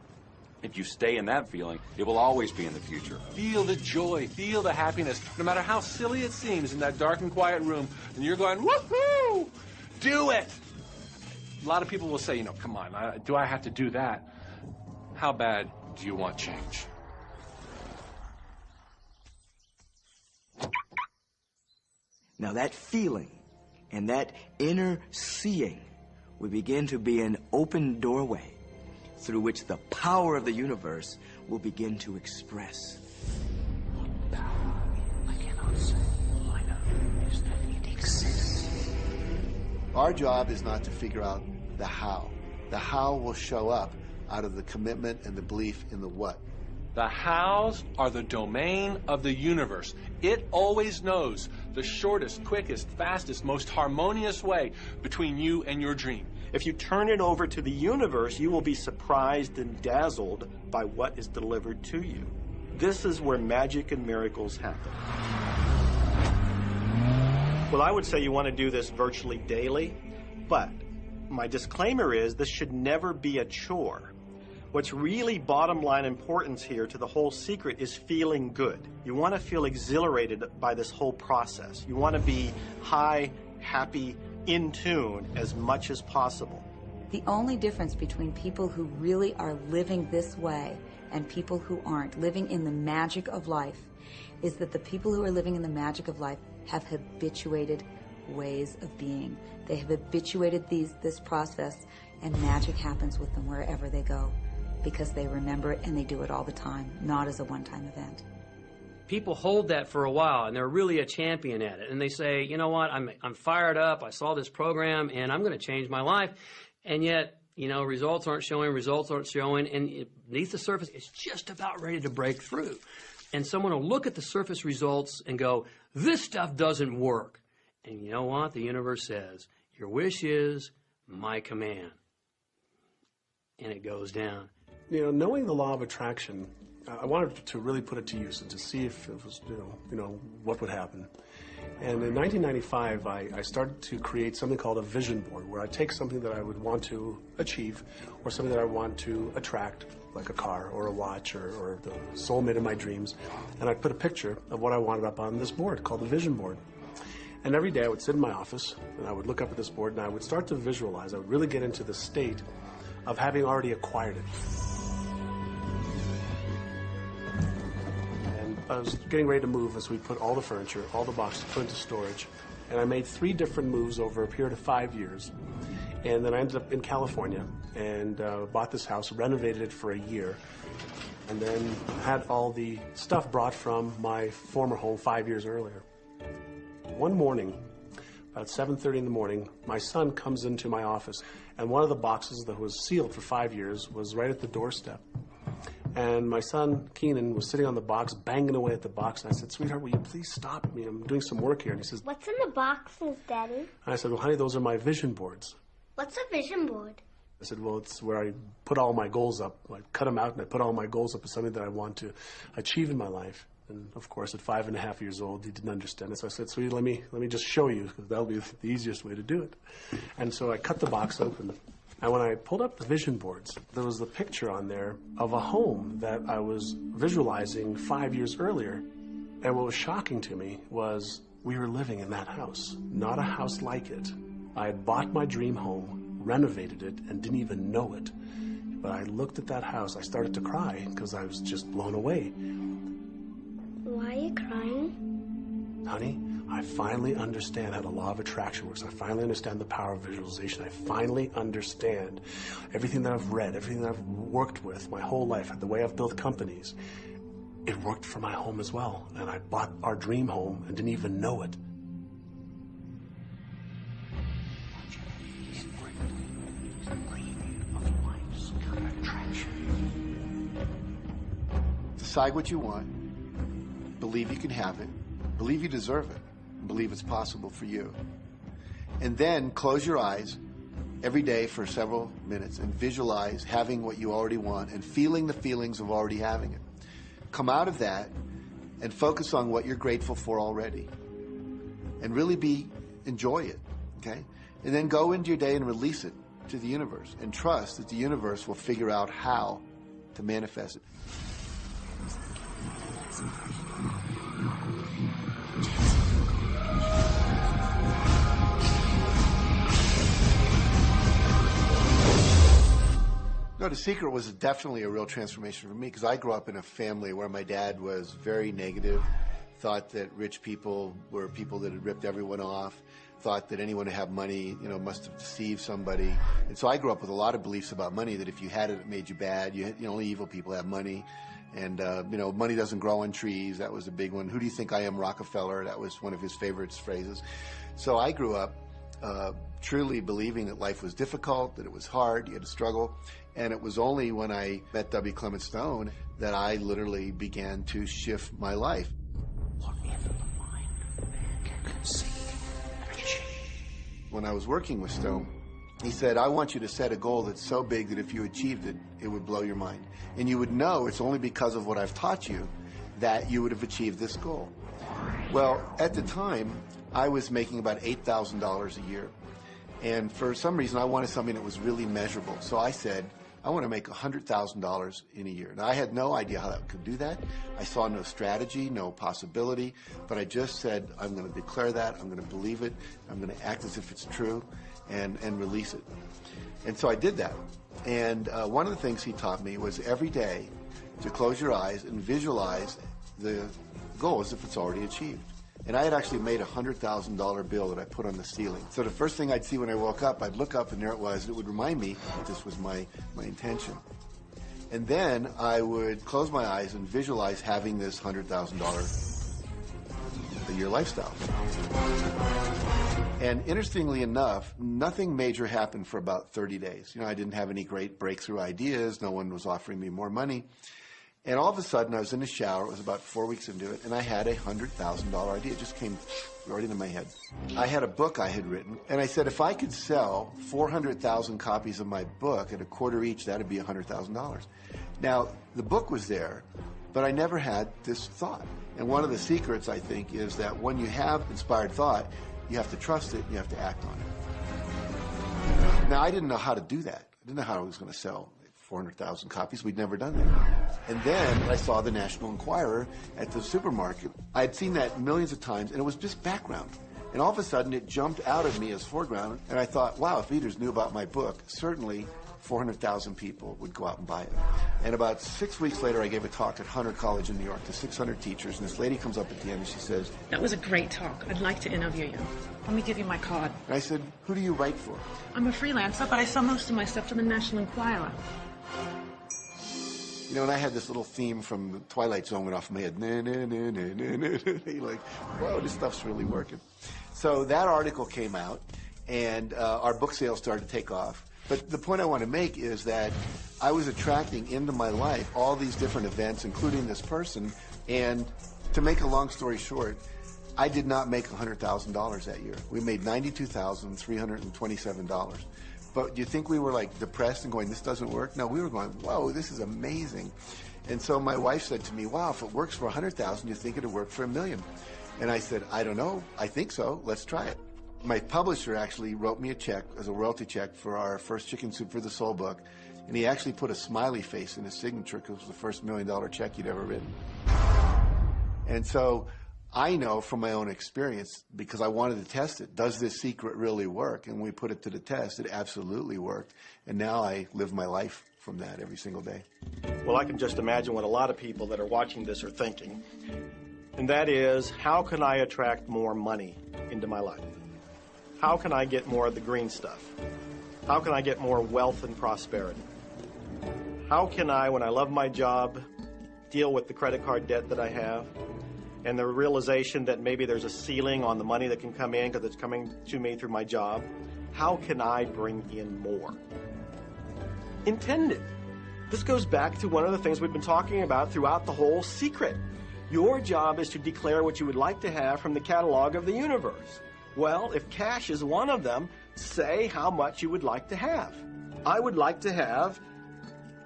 If you stay in that feeling, it will always be in the future. Feel the joy, feel the happiness, no matter how silly it seems in that dark and quiet room, and you're going, woohoo! Do it! A lot of people will say, come on, do I have to do that? How bad do you want change? Now that feeling and that inner seeing will begin to be an open doorway through which the power of the universe will begin to express. What power I cannot say. All I know is that it exists. Our job is not to figure out the how. The how will show up out of the commitment and the belief in the what. The hows are the domain of the universe. It always knows the shortest, quickest, fastest, most harmonious way between you and your dream. If you turn it over to the universe, you will be surprised and dazzled by what is delivered to you. This is where magic and miracles happen. Well, I would say you want to do this virtually daily, but my disclaimer is this should never be a chore. What's really bottom line importance here to the whole secret is feeling good. You want to feel exhilarated by this whole process. You want to be high, happy, in tune as much as possible. The only difference between people who really are living this way and people who aren't, living in the magic of life, is that the people who are living in the magic of life have habituated ways of being. They have habituated this process, and magic happens with them wherever they go, because they remember it and they do it all the time, not as a one-time event. People hold that for a while, and they're really a champion at it. And they say, you know what, I'm fired up, I saw this program, and I'm going to change my life. And yet, results aren't showing, and beneath the surface, it's just about ready to break through. And someone will look at the surface results and go, this stuff doesn't work. And you know what? The universe says, your wish is my command. And it goes down. Knowing the law of attraction, I wanted to really put it to use and to see if it was, what would happen. And in 1995, I started to create something called a vision board, where I take something that I would want to achieve, or something that I want to attract, like a car or a watch or the soulmate of my dreams, and I'd put a picture of what I wanted up on this board called the vision board. And every day I would sit in my office, and I would look up at this board, and I would start to visualize. I would really get into the state of having already acquired it. I was getting ready to move as we put all the furniture, all the boxes put into storage. And I made 3 different moves over a period of 5 years. And then I ended up in California and bought this house, renovated it for a year, and then had all the stuff brought from my former home 5 years earlier. One morning, about 7:30 in the morning, my son comes into my office, and one of the boxes that was sealed for 5 years was right at the doorstep. And my son, Keenan, was sitting on the box, banging away at the box. And I said, sweetheart, will you please stop me? I'm doing some work here. And he says, what's in the boxes, Daddy? And I said, well, honey, those are my vision boards. What's a vision board? I said, well, it's where I put all my goals up. I cut them out and I put all my goals up as something that I want to achieve in my life. And of course, at 5.5 years old, he didn't understand it. So I said, sweetie, let me just show you, because that'll be the easiest way to do it. And so I cut the box open. And when I pulled up the vision boards, there was the picture on there of a home that I was visualizing 5 years earlier. And what was shocking to me was we were living in that house, not a house like it. I had bought my dream home, renovated it, and didn't even know it. But I looked at that house, I started to cry because I was just blown away. Why are you crying? Honey, I finally understand how the law of attraction works. I finally understand the power of visualization. I finally understand everything that I've read, everything that I've worked with my whole life, the way I've built companies. It worked for my home as well. And I bought our dream home and didn't even know it. Decide what you want. Believe you can have it. Believe you deserve it. Believe it's possible for you. And then close your eyes every day for several minutes and visualize having what you already want and feeling the feelings of already having it. Come out of that and focus on what you're grateful for already. And really enjoy it, okay? And then go into your day and release it to the universe and trust that the universe will figure out how to manifest it. No, The Secret was definitely a real transformation for me because I grew up in a family where my dad was very negative, thought that rich people were people that had ripped everyone off, thought that anyone who had money, must have deceived somebody. And so I grew up with a lot of beliefs about money, that if you had it, it made you bad. Only evil people have money. And, money doesn't grow on trees. That was a big one. Who do you think I am, Rockefeller? That was one of his favorite phrases. So I grew up truly believing that life was difficult, that it was hard, you had to struggle. And it was only when I met W. Clement Stone that I literally began to shift my life. Whatever the mind of man can conceive and achieve. When I was working with Stone, he said, I want you to set a goal that's so big that if you achieved it, it would blow your mind. And you would know it's only because of what I've taught you that you would have achieved this goal. Well, at the time, I was making about $8,000 a year. And for some reason, I wanted something that was really measurable. So I said, I want to make $100,000 in a year. Now, I had no idea how I could do that. I saw no strategy, no possibility, but I just said, I'm going to declare that, I'm going to believe it, I'm going to act as if it's true, and release it. And so I did that. And one of the things he taught me was every day to close your eyes and visualize the goal as if it's already achieved. And I had actually made a $100,000 bill that I put on the ceiling. So the first thing I'd see when I woke up, I'd look up and there it was. And it would remind me that this was my intention. And then I would close my eyes and visualize having this $100,000 a year lifestyle. And interestingly enough, nothing major happened for about 30 days. I didn't have any great breakthrough ideas. No one was offering me more money. And all of a sudden, I was in the shower. It was about 4 weeks into it, and I had a $100,000 idea. It just came right into my head. I had a book I had written, and I said, if I could sell 400,000 copies of my book at $0.25 each, that would be $100,000. Now, the book was there, but I never had this thought. And one of the secrets, I think, is that when you have inspired thought, you have to trust it, and you have to act on it. Now, I didn't know how to do that. I didn't know how I was going to sell 400,000 copies. We'd never done that. And then I saw the National Enquirer at the supermarket. I had seen that millions of times, and it was just background. And all of a sudden, it jumped out of me as foreground, and I thought, wow, if readers knew about my book, certainly 400,000 people would go out and buy it. And about 6 weeks later, I gave a talk at Hunter College in New York to 600 teachers, and this lady comes up at the end and she says, that was a great talk. I'd like to interview you. Let me give you my card. And I said, who do you write for? I'm a freelancer, but I sell most of my stuff to the National Enquirer. And I had this little theme from the Twilight Zone went off in my head. You're like, whoa, this stuff's really working. So that article came out, and our book sales started to take off. But the point I want to make is that I was attracting into my life all these different events, including this person. And to make a long story short, I did not make $100,000 that year. We made $92,327. But do you think we were like depressed and going, this doesn't work? No, we were going, whoa, this is amazing. And so my wife said to me, wow, if it works for 100,000, you think it'll work for $1 million? And I said, I don't know. I think so. Let's try it. My publisher actually wrote me a check as a royalty check for our first Chicken Soup for the Soul book. And he actually put a smiley face in his signature because it was the first $1 million check he'd ever written. And so I know from my own experience, because I wanted to test it, does this secret really work? And when we put it to the test, it absolutely worked. And now I live my life from that every single day. Well, I can just imagine what a lot of people that are watching this are thinking. And that is, how can I attract more money into my life? How can I get more of the green stuff? How can I get more wealth and prosperity? How can I, when I love my job, deal with the credit card debt that I have? And the realization that maybe there's a ceiling on the money that can come in because it's coming to me through my job. How can I bring in more? Intend it. This goes back to one of the things we've been talking about throughout the whole secret. Your job is to declare what you would like to have from the catalog of the universe. Well, if cash is one of them, say how much you would like to have. I would like to have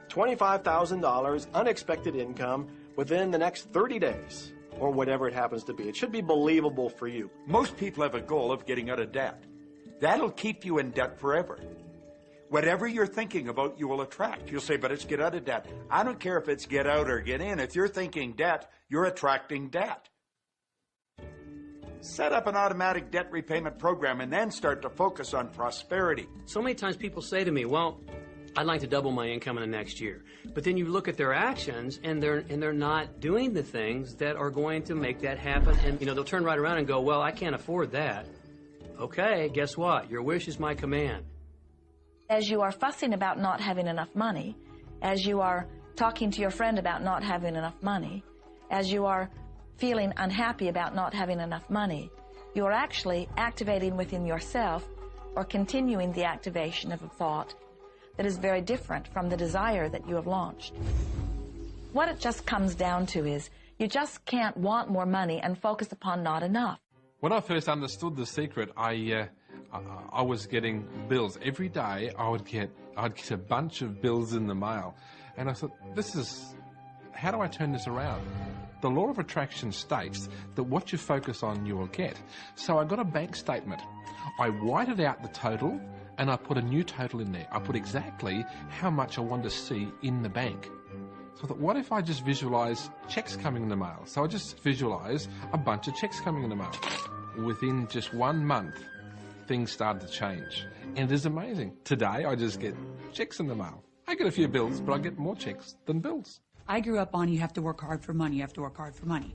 $25,000 unexpected income within the next 30 days. or whatever it happens to be. It should be believable for you. Most people have a goal of getting out of debt. That'll keep you in debt forever. Whatever you're thinking about, you will attract. You'll say, but it's get out of debt. I don't care if it's get out or get in. If you're thinking debt, you're attracting debt. Set up an automatic debt repayment program and then start to focus on prosperity. So many times people say to me, well, I'd like to double my income in the next year. But then you look at their actions and they're not doing the things that are going to make that happen. And they'll turn right around and go, well, I can't afford that. Okay, guess what? Your wish is my command. As you are fussing about not having enough money, as you are talking to your friend about not having enough money, as you are feeling unhappy about not having enough money, you are actually activating within yourself or continuing the activation of a thought that is very different from the desire that you have launched. What it just comes down to is you just can't want more money and focus upon not enough. When I first understood the secret, I was getting bills. Every day I'd get a bunch of bills in the mail. And I thought, how do I turn this around? The law of attraction states that what you focus on, you will get. So I got a bank statement. I whited out the total and I put a new total in there. I put exactly how much I wanted to see in the bank. So I thought, what if I just visualize checks coming in the mail? So I just visualize a bunch of checks coming in the mail. Within just 1 month, things started to change. And it is amazing. Today, I just get checks in the mail. I get a few bills, but I get more checks than bills. I grew up on you have to work hard for money, you have to work hard for money.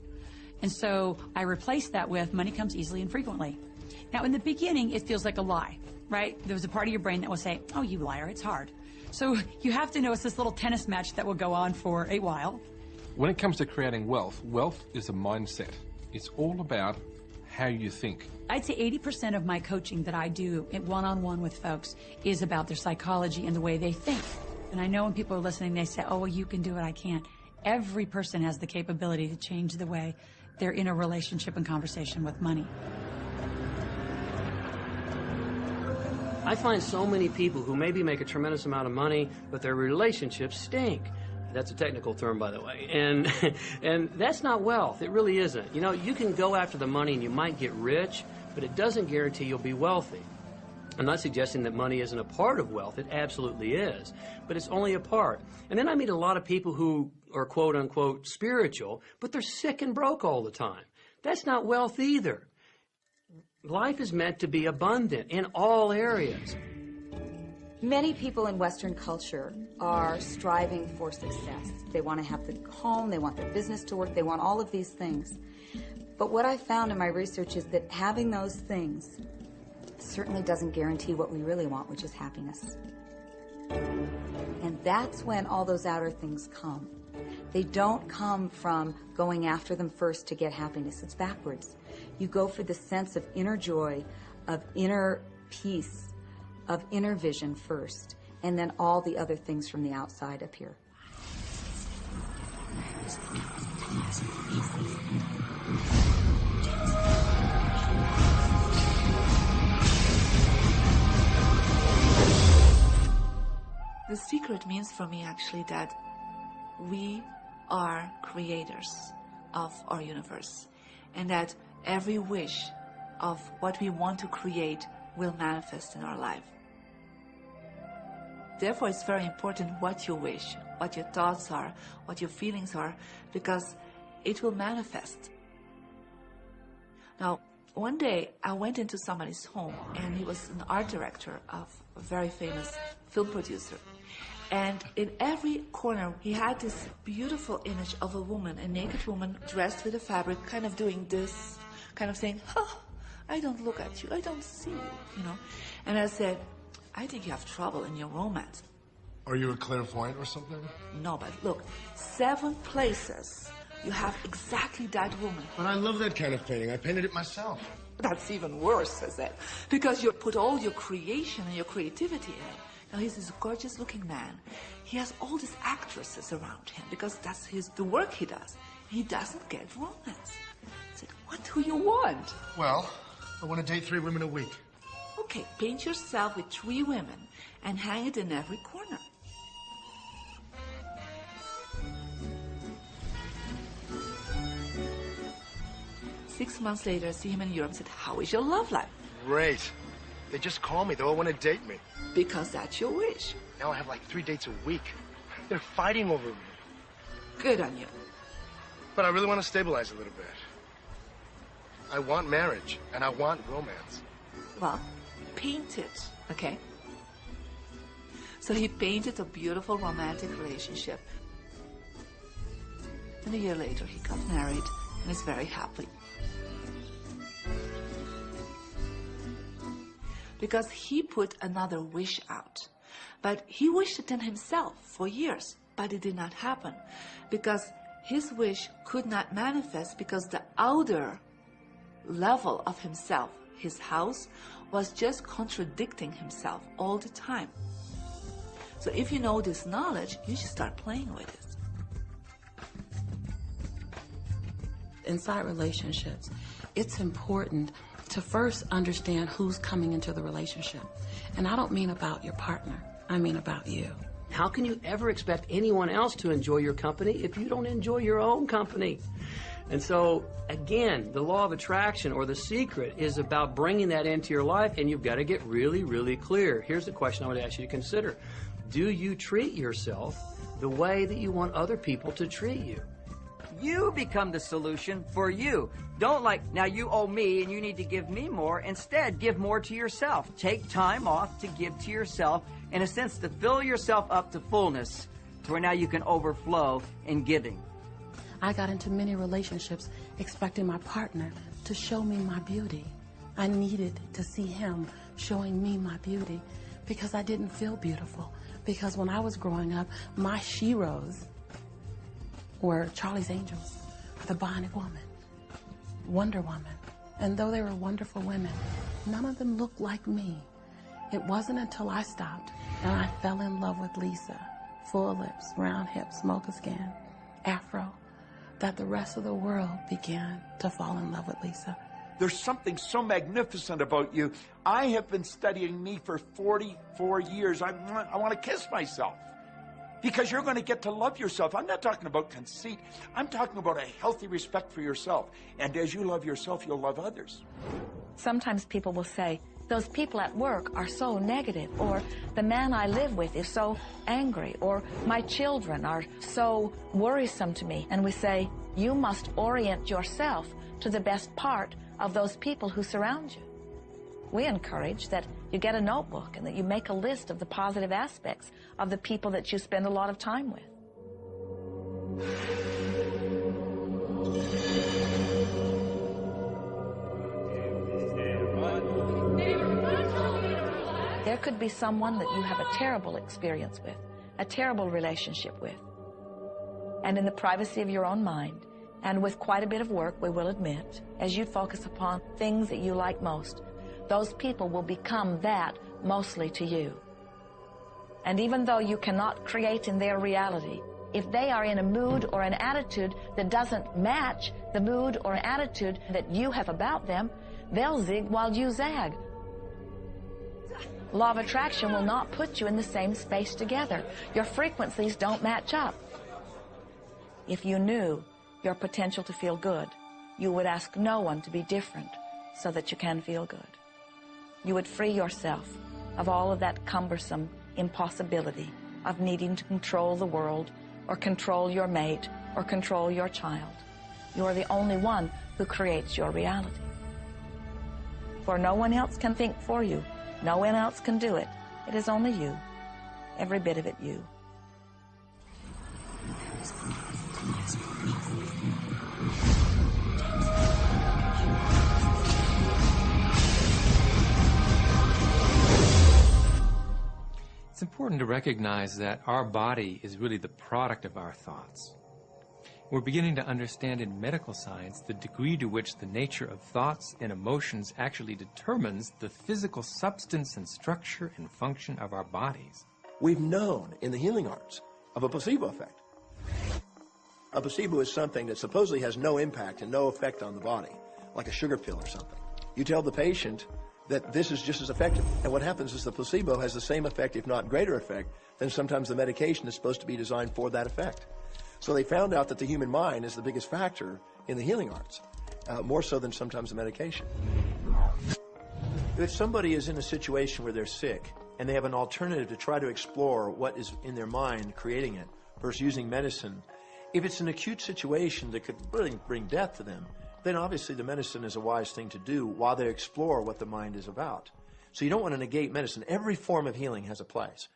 And so I replaced that with money comes easily and frequently. Now, in the beginning, it feels like a lie, right? There was a part of your brain that will say, oh, you liar, it's hard. So you have to know it's this little tennis match that will go on for a while. When it comes to creating wealth, wealth is a mindset. It's all about how you think. I'd say 80% of my coaching that I do one-on-one with folks is about their psychology and the way they think. And I know when people are listening, they say, oh, well, you can do it, I can't. Every person has the capability to change the way they're in a relationship and conversation with money. I find so many people who maybe make a tremendous amount of money, but their relationships stink. That's a technical term, by the way. And that's not wealth. It really isn't. You can go after the money and you might get rich, but it doesn't guarantee you'll be wealthy. I'm not suggesting that money isn't a part of wealth. It absolutely is. But it's only a part. And then I meet a lot of people who are quote-unquote spiritual, but they're sick and broke all the time. That's not wealth either. Life is meant to be abundant in all areas. Many people in Western culture are striving for success. They want to have the home, they want their business to work, they want all of these things. But what I found in my research is that having those things certainly doesn't guarantee what we really want, which is happiness. And that's when all those outer things come. They don't come from going after them first to get happiness. It's backwards. You go for the sense of inner joy, of inner peace, of inner vision first, and then all the other things from the outside appear. The secret means for me actually that we are creators of our universe, and that every wish of what we want to create will manifest in our life. Therefore, it's very important what you wish, what your thoughts are, what your feelings are, because it will manifest. Now, one day I went into somebody's home, and he was an art director of a very famous film producer. And in every corner, he had this beautiful image of a woman, a naked woman dressed with a fabric, kind of doing this, kind of saying, oh, I don't look at you, I don't see you, And I said, I think you have trouble in your romance. Are you a clairvoyant or something? No, but look, 7 places you have exactly that woman. But I love that kind of painting. I painted it myself. That's even worse, I said, because you put all your creation and your creativity in it. Now, he's this gorgeous-looking man. He has all these actresses around him because that's the work he does. He doesn't get romance. I said, what do you want? Well, I want to date 3 women a week. Okay, paint yourself with 3 women and hang it in every corner. 6 months later, see him in Europe and said, how is your love life? Great. They just call me. They all want to date me. Because that's your wish. Now I have like 3 dates a week. They're fighting over me. Good on you. But I really want to stabilize a little bit. I want marriage, and I want romance. Well, paint it, okay? So he painted a beautiful romantic relationship. And a year later, he got married and is very happy. Because he put another wish out. But he wished it in himself for years, but it did not happen. Because his wish could not manifest because the outer level of himself, his house, was just contradicting himself all the time. So if you know this knowledge, you should start playing with it. Inside relationships, it's important to first understand who's coming into the relationship. And I don't mean about your partner, I mean about you. How can you ever expect anyone else to enjoy your company if you don't enjoy your own company? And so, again, the law of attraction or the secret is about bringing that into your life, and you've got to get really, really clear. Here's the question I would ask you to consider. Do you treat yourself the way that you want other people to treat you? You become the solution for you. Don't now you owe me and you need to give me more. Instead, give more to yourself. Take time off to give to yourself, in a sense, to fill yourself up to fullness, to where now you can overflow in giving. I got into many relationships expecting my partner to show me my beauty. I needed to see him showing me my beauty because I didn't feel beautiful. Because when I was growing up, my sheroes were Charlie's Angels, the Bionic Woman, Wonder Woman. And though they were wonderful women, none of them looked like me. It wasn't until I stopped and I fell in love with Lisa, full lips, round hips, mocha skin, afro, that the rest of the world began to fall in love with Lisa. There's something so magnificent about you. I have been studying me for 44 years. I want to kiss myself. Because you're going to get to love yourself. I'm not talking about conceit. I'm talking about a healthy respect for yourself. And as you love yourself, you'll love others. Sometimes people will say, those people at work are so negative, or the man I live with is so angry, or my children are so worrisome to me. And we say, you must orient yourself to the best part of those people who surround you. We encourage that you get a notebook and that you make a list of the positive aspects of the people that you spend a lot of time with. There could be someone that you have a terrible experience with, a terrible relationship with. And in the privacy of your own mind, and with quite a bit of work, we will admit, as you focus upon things that you like most, those people will become that mostly to you. And even though you cannot create in their reality, if they are in a mood or an attitude that doesn't match the mood or attitude that you have about them, they'll zig while you zag. Law of attraction will not put you in the same space together. Your frequencies don't match up. If you knew your potential to feel good, you would ask no one to be different so that you can feel good. You would free yourself of all of that cumbersome impossibility of needing to control the world or control your mate or control your child. You are the only one who creates your reality. For no one else can think for you. No one else can do it. It is only you. Every bit of it you. It's important to recognize that our body is really the product of our thoughts. We're beginning to understand in medical science the degree to which the nature of thoughts and emotions actually determines the physical substance and structure and function of our bodies. We've known in the healing arts of a placebo effect. A placebo is something that supposedly has no impact and no effect on the body, like a sugar pill or something. You tell the patient that this is just as effective. And what happens is the placebo has the same effect, if not greater effect, than sometimes the medication is supposed to be designed for that effect. So they found out that the human mind is the biggest factor in the healing arts. more so than sometimes the medication. If somebody is in a situation where they're sick and they have an alternative to try to explore what is in their mind creating it versus using medicine, if it's an acute situation that could really bring death to them, then obviously the medicine is a wise thing to do while they explore what the mind is about. So you don't want to negate medicine. Every form of healing has a place.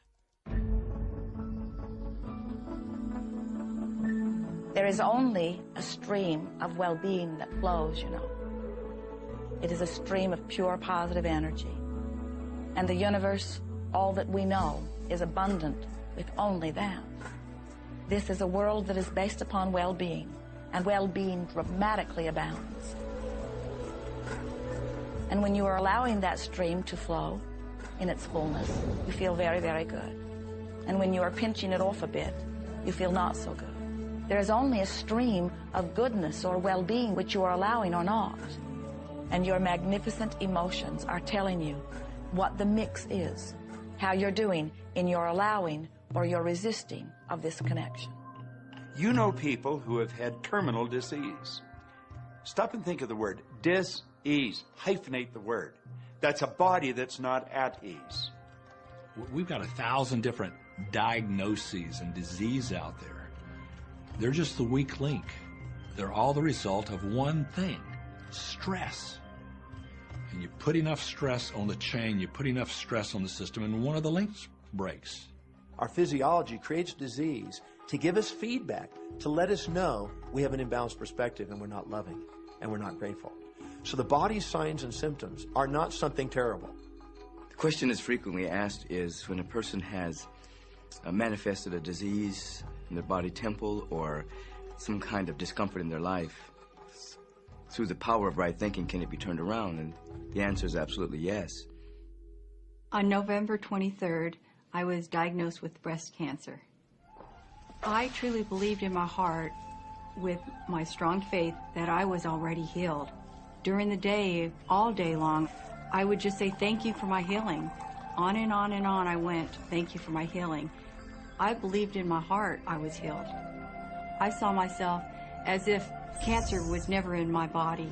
There is only a stream of well-being that flows, you know. It is a stream of pure positive energy. And the universe, all that we know, is abundant with only that. This is a world that is based upon well-being, and well-being dramatically abounds. And when you are allowing that stream to flow in its fullness, you feel very, very good. And when you are pinching it off a bit, you feel not so good. There is only a stream of goodness or well-being which you are allowing or not. And your magnificent emotions are telling you what the mix is, how you're doing in your allowing or your resisting of this connection. You know people who have had terminal disease. Stop and think of the word dis-ease. Hyphenate the word. That's a body that's not at ease. We've got 1,000 different diagnoses and disease out there. They're just the weak link. They're all the result of one thing, stress. And you put enough stress on the chain, you put enough stress on the system, and one of the links breaks. Our physiology creates disease to give us feedback, to let us know we have an imbalanced perspective and we're not loving and we're not grateful. So the body's signs and symptoms are not something terrible. The question that's frequently asked is when a person has manifested a disease in their body temple or some kind of discomfort in their life, through the power of right thinking, can it be turned around? And the answer is absolutely yes. On November 23rd, I was diagnosed with breast cancer. I truly believed in my heart, with my strong faith, that I was already healed. During the day, all day long, I would just say, thank you for my healing. On and on and on I went, thank you for my healing. I believed in my heart I was healed. I saw myself as if cancer was never in my body.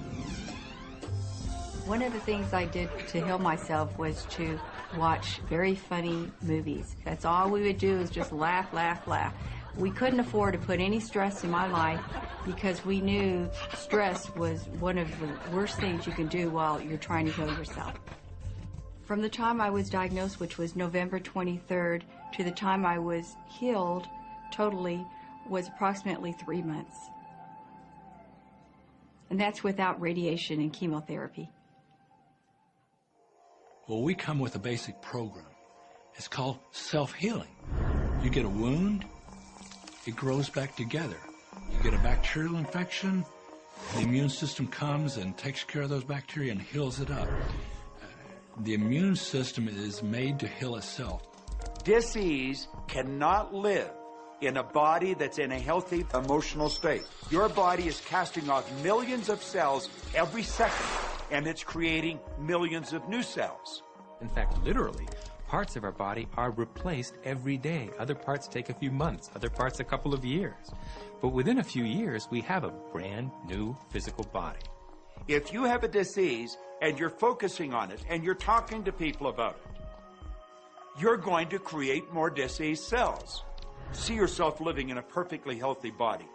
One of the things I did to heal myself was to watch very funny movies. That's all we would do, is just laugh, laugh, laugh. We couldn't afford to put any stress in my life because we knew stress was one of the worst things you can do while you're trying to heal yourself. From the time I was diagnosed, which was November 23rd, to the time I was healed totally was approximately 3 months. And that's without radiation and chemotherapy. Well, we come with a basic program. It's called self-healing. You get a wound, it grows back together. You get a bacterial infection, the immune system comes and takes care of those bacteria and heals it up. The immune system is made to heal itself. Dis-ease cannot live in a body that's in a healthy emotional state. Your body is casting off millions of cells every second, and it's creating millions of new cells. In fact, literally, parts of our body are replaced every day. Other parts take a few months, other parts a couple of years. But within a few years, we have a brand new physical body. If you have a disease and you're focusing on it and you're talking to people about it, you're going to create more diseased cells. See yourself living in a perfectly healthy body.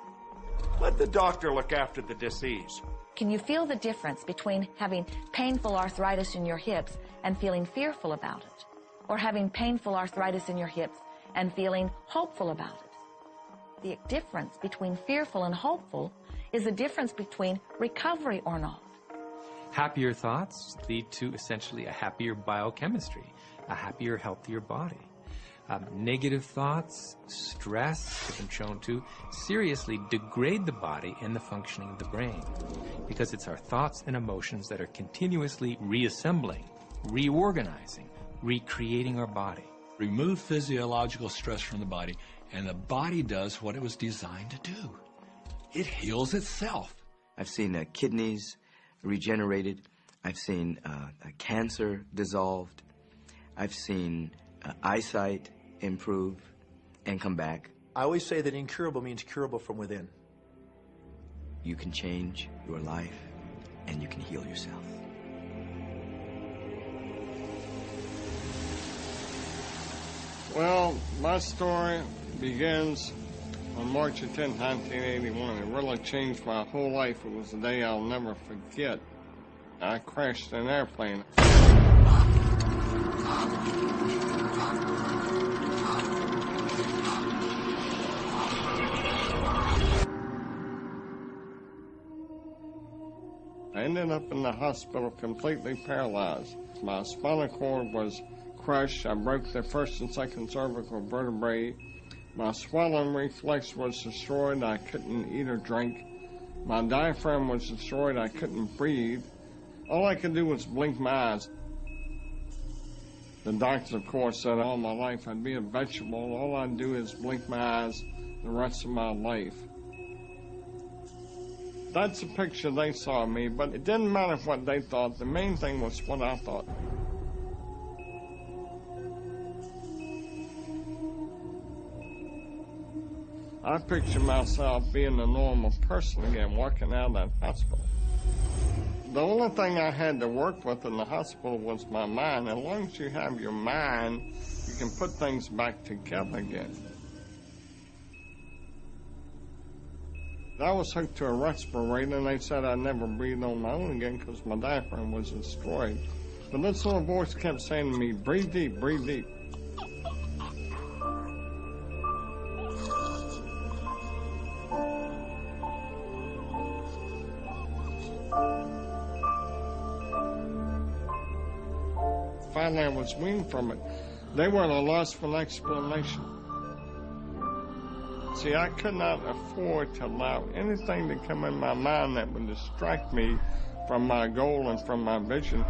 Let the doctor look after the disease. Can you feel the difference between having painful arthritis in your hips and feeling fearful about it, or having painful arthritis in your hips and feeling hopeful about it? The difference between fearful and hopeful is the difference between recovery or not. Happier thoughts lead to essentially a happier biochemistry, a happier, healthier body. Negative thoughts, stress, have been shown to seriously degrade the body and the functioning of the brain, because it's our thoughts and emotions that are continuously reassembling, reorganizing, recreating our body. Remove physiological stress from the body, and the body does what it was designed to do. It heals itself. I've seen kidneys regenerated. I've seen cancer dissolved. I've seen eyesight improve and come back. I always say that incurable means curable from within. You can change your life and you can heal yourself. Well, my story begins on March 10, 1981. It really changed my whole life. It was a day I'll never forget. I crashed an airplane. I ended up in the hospital completely paralyzed. My spinal cord was crushed. I broke the first and second cervical vertebrae. My swallowing reflex was destroyed. I couldn't eat or drink. My diaphragm was destroyed. I couldn't breathe. All I could do was blink my eyes. The doctors, of course, said all my life I'd be a vegetable. All I'd do is blink my eyes the rest of my life. That's the picture they saw of me, but it didn't matter what they thought. The main thing was what I thought. I picture myself being a normal person again, walking out of that hospital. The only thing I had to work with in the hospital was my mind. As long as you have your mind, you can put things back together again. I was hooked to a respirator, and they said I'd never breathe on my own again because my diaphragm was destroyed. But this little voice kept saying to me, breathe deep, breathe deep. Finally, I was weaned from it. They were at a loss for an explanation. See, I could not afford to allow anything to come in my mind that would distract me from my goal and from my vision.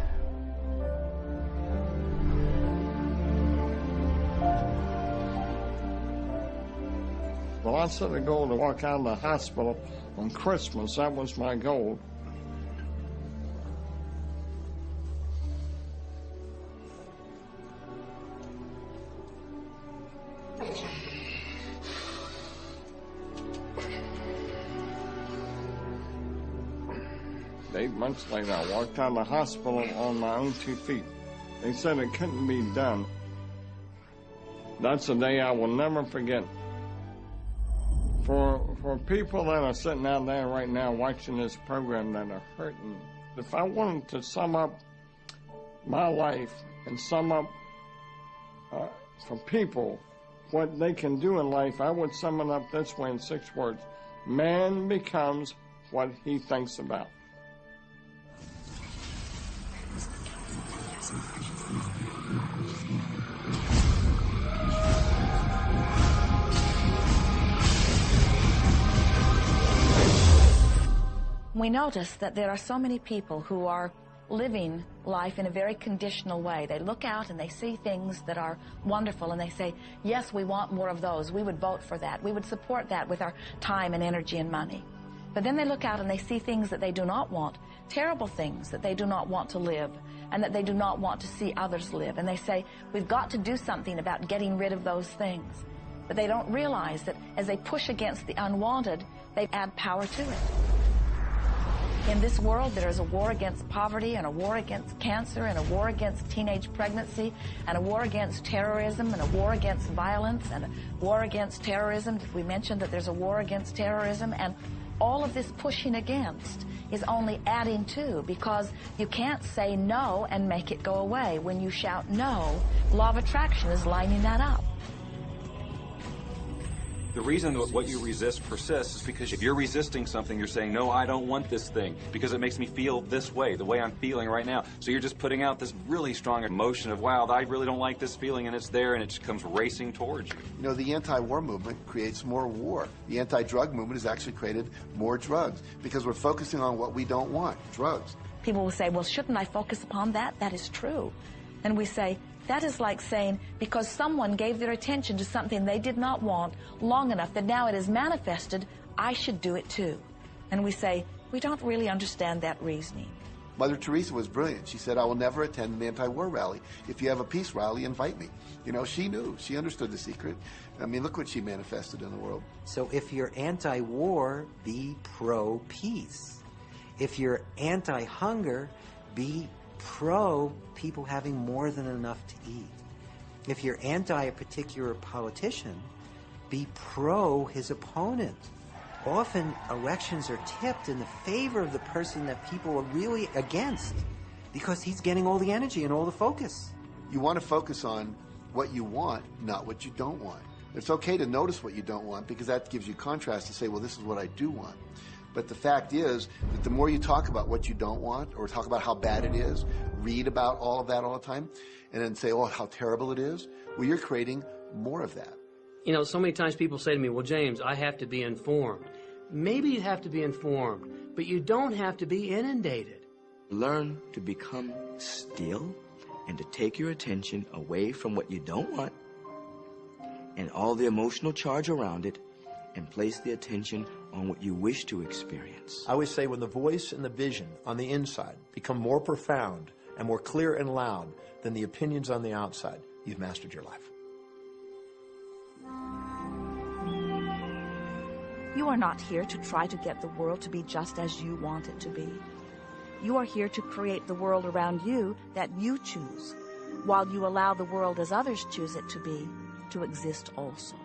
Well, I set a goal to walk out of the hospital on Christmas. That was my goal. Eight months later, I walked out of the hospital on my own 2 feet. They said it couldn't be done. That's a day I will never forget. For people that are sitting out there right now watching this program that are hurting, if I wanted to sum up my life and sum up for people what they can do in life, I would sum it up this way in 6 words. Man becomes what he thinks about. We notice that there are so many people who are living life in a very conditional way. They look out and they see things that are wonderful and they say, yes, we want more of those. We would vote for that. We would support that with our time and energy and money. But then they look out and they see things that they do not want, terrible things that they do not want to live and that they do not want to see others live. And they say, we've got to do something about getting rid of those things. But they don't realize that as they push against the unwanted, they add power to it. In this world, there is a war against poverty and a war against cancer and a war against teenage pregnancy and a war against terrorism and a war against violence and a war against terrorism. We mentioned that there's a war against terrorism, and all of this pushing against is only adding to, because you can't say no and make it go away. When you shout no, law of attraction is lining that up. The reason that what you resist persists is because if you're resisting something, you're saying, no, I don't want this thing because it makes me feel this way, the way I'm feeling right now. So you're just putting out this really strong emotion of, wow, I really don't like this feeling, and it's there, and it just comes racing towards you. You know, the anti-war movement creates more war. The anti-drug movement has actually created more drugs because we're focusing on what we don't want, drugs. People will say, well, shouldn't I focus upon that? That is true. And we say, that is like saying, because someone gave their attention to something they did not want long enough that now it is manifested, I should do it too. And we say, we don't really understand that reasoning. Mother Teresa was brilliant. She said, I will never attend an anti-war rally. If you have a peace rally, invite me. You know, she knew. She understood the secret. I mean, look what she manifested in the world. So if you're anti-war, be pro-peace. If you're anti-hunger, be pro people having more than enough to eat. If you're anti a particular politician, be pro his opponent. Often elections are tipped in the favor of the person that people are really against because he's getting all the energy and all the focus. You want to focus on what you want, not what you don't want. It's okay to notice what you don't want because that gives you contrast to say, well, this is what I do want. But the fact is that the more you talk about what you don't want or talk about how bad it is, read about all of that all the time, and then say, oh, how terrible it is, well, you're creating more of that. You know, so many times people say to me, well, James, I have to be informed. Maybe you have to be informed, but you don't have to be inundated. Learn to become still and to take your attention away from what you don't want and all the emotional charge around it and place the attention on what you wish to experience. I always say when the voice and the vision on the inside become more profound and more clear and loud than the opinions on the outside, you've mastered your life. You are not here to try to get the world to be just as you want it to be. You are here to create the world around you that you choose, while you allow the world as others choose it to be, to exist also.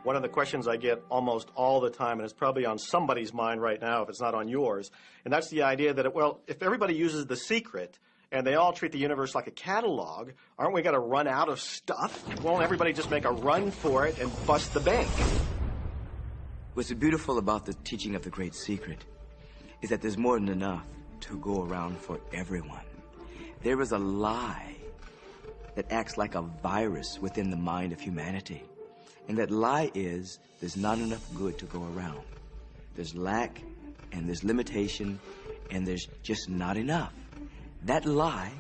One of the questions I get almost all the time, and it's probably on somebody's mind right now if it's not on yours, and that's the idea that, well, if everybody uses The Secret and they all treat the universe like a catalog, aren't we going to run out of stuff? Won't everybody just make a run for it and bust the bank? What's beautiful about the teaching of the Great Secret is that there's more than enough to go around for everyone. There is a lie that acts like a virus within the mind of humanity. And that lie is there's not enough good to go around. There's lack, and there's limitation, and there's just not enough. That lie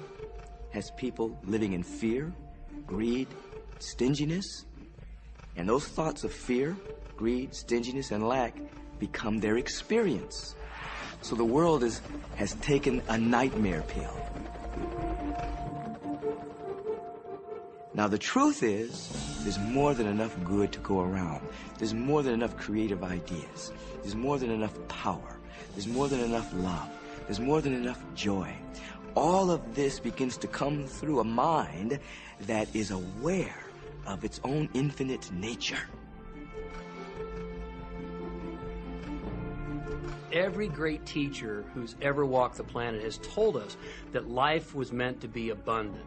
has people living in fear, greed, stinginess, and those thoughts of fear, greed, stinginess, and lack become their experience. So the world has taken a nightmare pill. Now the truth is, there's more than enough good to go around. There's more than enough creative ideas. There's more than enough power. There's more than enough love. There's more than enough joy. All of this begins to come through a mind that is aware of its own infinite nature. Every great teacher who's ever walked the planet has told us that life was meant to be abundant.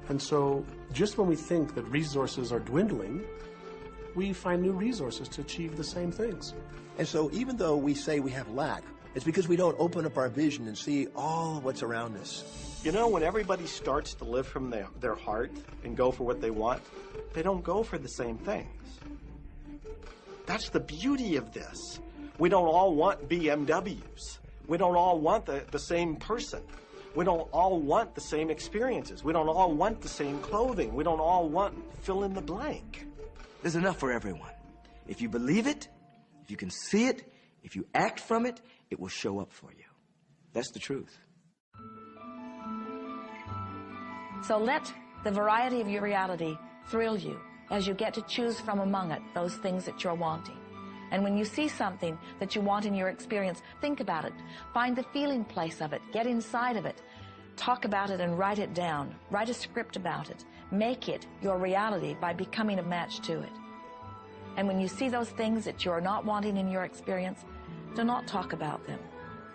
And so, just when we think that resources are dwindling, we find new resources to achieve the same things. And so even though we say we have lack, it's because we don't open up our vision and see all of what's around us. You know, when everybody starts to live from their heart and go for what they want, they don't go for the same things. That's the beauty of this. We don't all want BMWs. We don't all want the same person. We don't all want the same experiences. We don't all want the same clothing. We don't all want fill in the blank. There's enough for everyone. If you believe it, if you can see it, if you act from it, it will show up for you. That's the truth. So let the variety of your reality thrill you as you get to choose from among it those things that you're wanting. And when you see something that you want in your experience, think about it. Find the feeling place of it. Get inside of it. Talk about it and write it down. Write a script about it. Make it your reality by becoming a match to it. And when you see those things that you're not wanting in your experience, do not talk about them.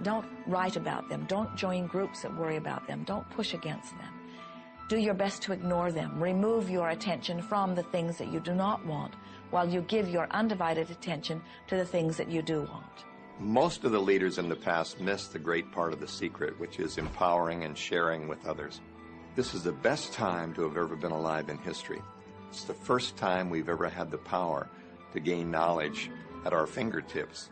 Don't write about them. Don't join groups that worry about them. Don't push against them. Do your best to ignore them. Remove your attention from the things that you do not want, while you give your undivided attention to the things that you do want. Most of the leaders in the past missed the great part of the secret, which is empowering and sharing with others. This is the best time to have ever been alive in history. It's the first time we've ever had the power to gain knowledge at our fingertips.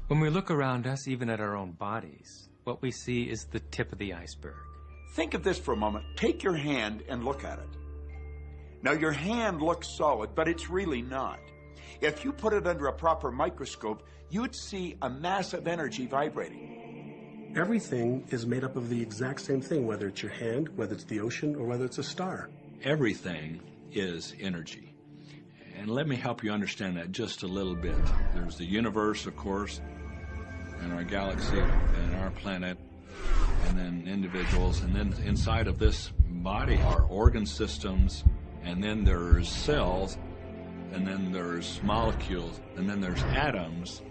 When we look around us, even at our own bodies, what we see is the tip of the iceberg. Think of this for a moment. Take your hand and look at it. Now, your hand looks solid, but it's really not. If you put it under a proper microscope, you'd see a mass of energy vibrating. Everything is made up of the exact same thing, whether it's your hand, whether it's the ocean, or whether it's a star. Everything is energy. And let me help you understand that just a little bit. There's the universe, of course, and our galaxy, and our planet, and then individuals, and then inside of this body are organ systems, and then there's cells, and then there's molecules, and then there's atoms,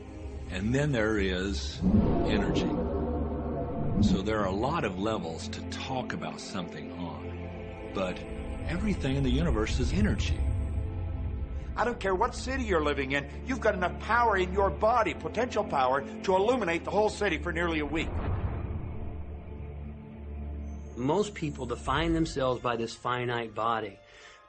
and then there is energy. So there are a lot of levels to talk about something on, but everything in the universe is energy. I don't care what city you're living in, you've got enough power in your body, potential power, to illuminate the whole city for nearly a week. Most people define themselves by this finite body,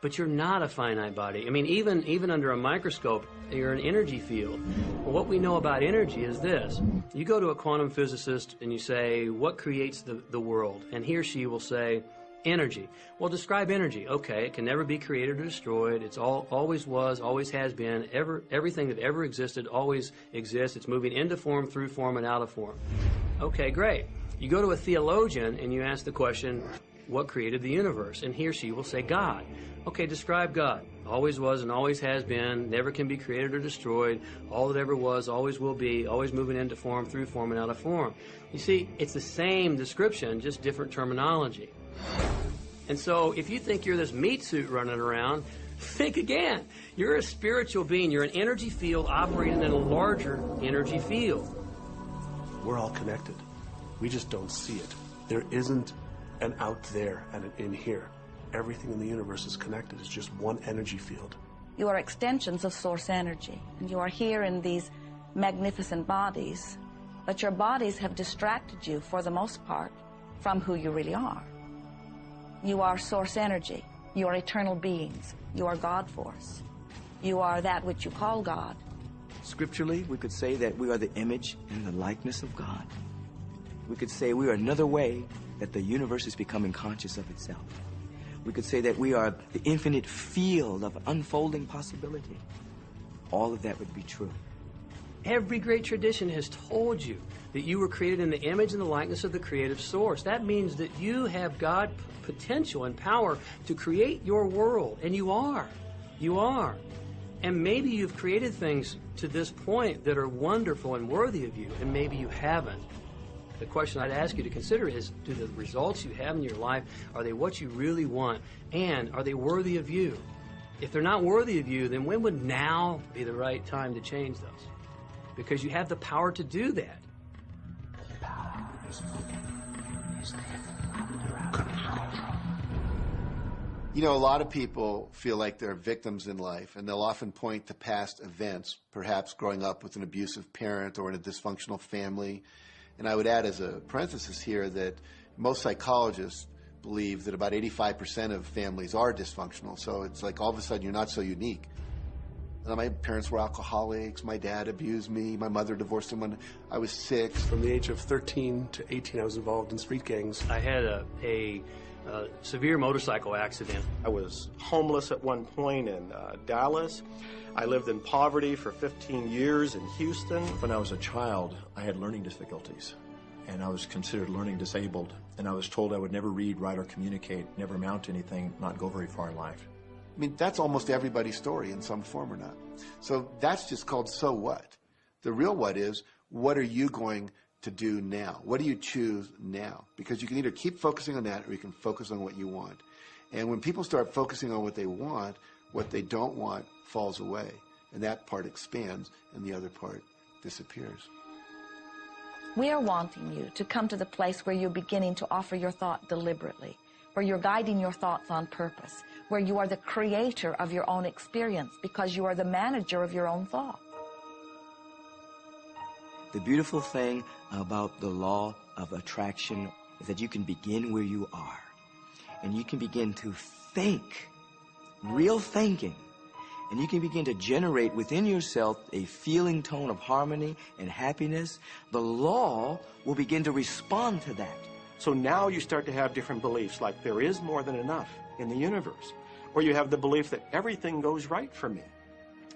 but you're not a finite body. I mean, even under a microscope, you're an energy field. Well, what we know about energy is this. You go to a quantum physicist and you say, what creates the world? And he or she will say, energy. Well, describe energy. Okay, it can never be created or destroyed. It's always was, always has been. Everything that ever existed always exists. It's moving into form, through form, and out of form. Okay, great. You go to a theologian and you ask the question, what created the universe? And he or she will say, God. Okay, describe God. Always was and always has been, never can be created or destroyed, all that ever was, always will be, always moving into form, through form, and out of form. You see, it's the same description, just different terminology. And so if you think you're this meat suit running around, think again. You're a spiritual being. You're an energy field operating in a larger energy field. We're all connected. We just don't see it. There isn't an out there and an in here. Everything in the universe is connected. It's just one energy field. You are extensions of source energy, and you are here in these magnificent bodies, but your bodies have distracted you, for the most part, from who you really are. You are source energy. You are eternal beings. You are God force. You are that which you call God. Scripturally, we could say that we are the image and the likeness of God. We could say we are another way that the universe is becoming conscious of itself. We could say that we are the infinite field of unfolding possibility. All of that would be true. Every great tradition has told you that you were created in the image and the likeness of the creative source. That means that you have God potential and power to create your world, and you are. You are. And maybe you've created things to this point that are wonderful and worthy of you, and maybe you haven't. The question I'd ask you to consider is, do the results you have in your life, are they what you really want? And are they worthy of you? If they're not worthy of you, then when would now be the right time to change those? Because you have the power to do that. You know, a lot of people feel like they're victims in life, and they'll often point to past events, perhaps growing up with an abusive parent or in a dysfunctional family. And I would add as a parenthesis here that most psychologists believe that about 85% of families are dysfunctional. So it's like all of a sudden you're not so unique. My parents were alcoholics, my dad abused me, my mother divorced him when I was 6. From the age of 13 to 18, I was involved in street gangs. I had a severe motorcycle accident. I was homeless at one point in Dallas. I lived in poverty for 15 years in Houston. When I was a child, I had learning difficulties, and I was considered learning disabled, and I was told I would never read, write, or communicate, never amount to anything, not go very far in life. I mean, that's almost everybody's story in some form or not. So that's just called so what. The real what is, what are you going to do now? What do you choose now? Because you can either keep focusing on that or you can focus on what you want. And when people start focusing on what they want, what they don't want falls away. And that part expands and the other part disappears. We are wanting you to come to the place where you're beginning to offer your thought deliberately, where you're guiding your thoughts on purpose, where you are the creator of your own experience because you are the manager of your own thought. The beautiful thing about the law of attraction is that you can begin where you are, and you can begin to think, real thinking, and you can begin to generate within yourself a feeling tone of harmony and happiness. The law will begin to respond to that. So now you start to have different beliefs, like there is more than enough in the universe, or you have the belief that everything goes right for me.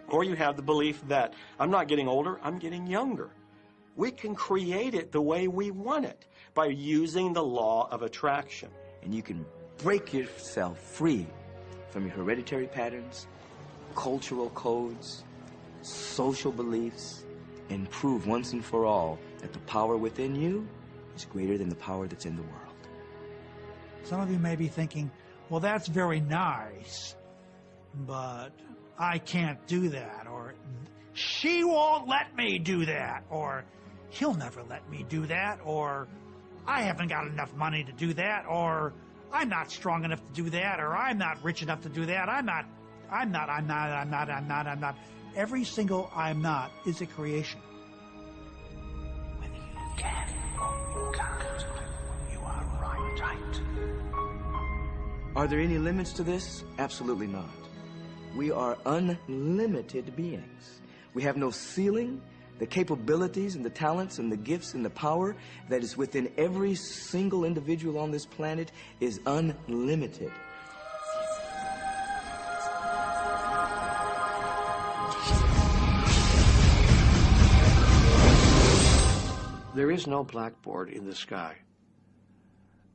Or you have the belief that I'm not getting older, I'm getting younger. We can create it the way we want it by using the law of attraction. And you can break yourself free from your hereditary patterns, cultural codes, social beliefs, and prove once and for all that the power within you is greater than the power that's in the world. Some of you may be thinking, well, that's very nice, but I can't do that, or she won't let me do that, or he'll never let me do that, or I haven't got enough money to do that, or I'm not strong enough to do that, or I'm not rich enough to do that, I'm not. Every single I'm not is a creation. Whether you can or you can't, you are right. Are there any limits to this? Absolutely not. We are unlimited beings. We have no ceiling. The capabilities and the talents and the gifts and the power that is within every single individual on this planet is unlimited. There is no blackboard in the sky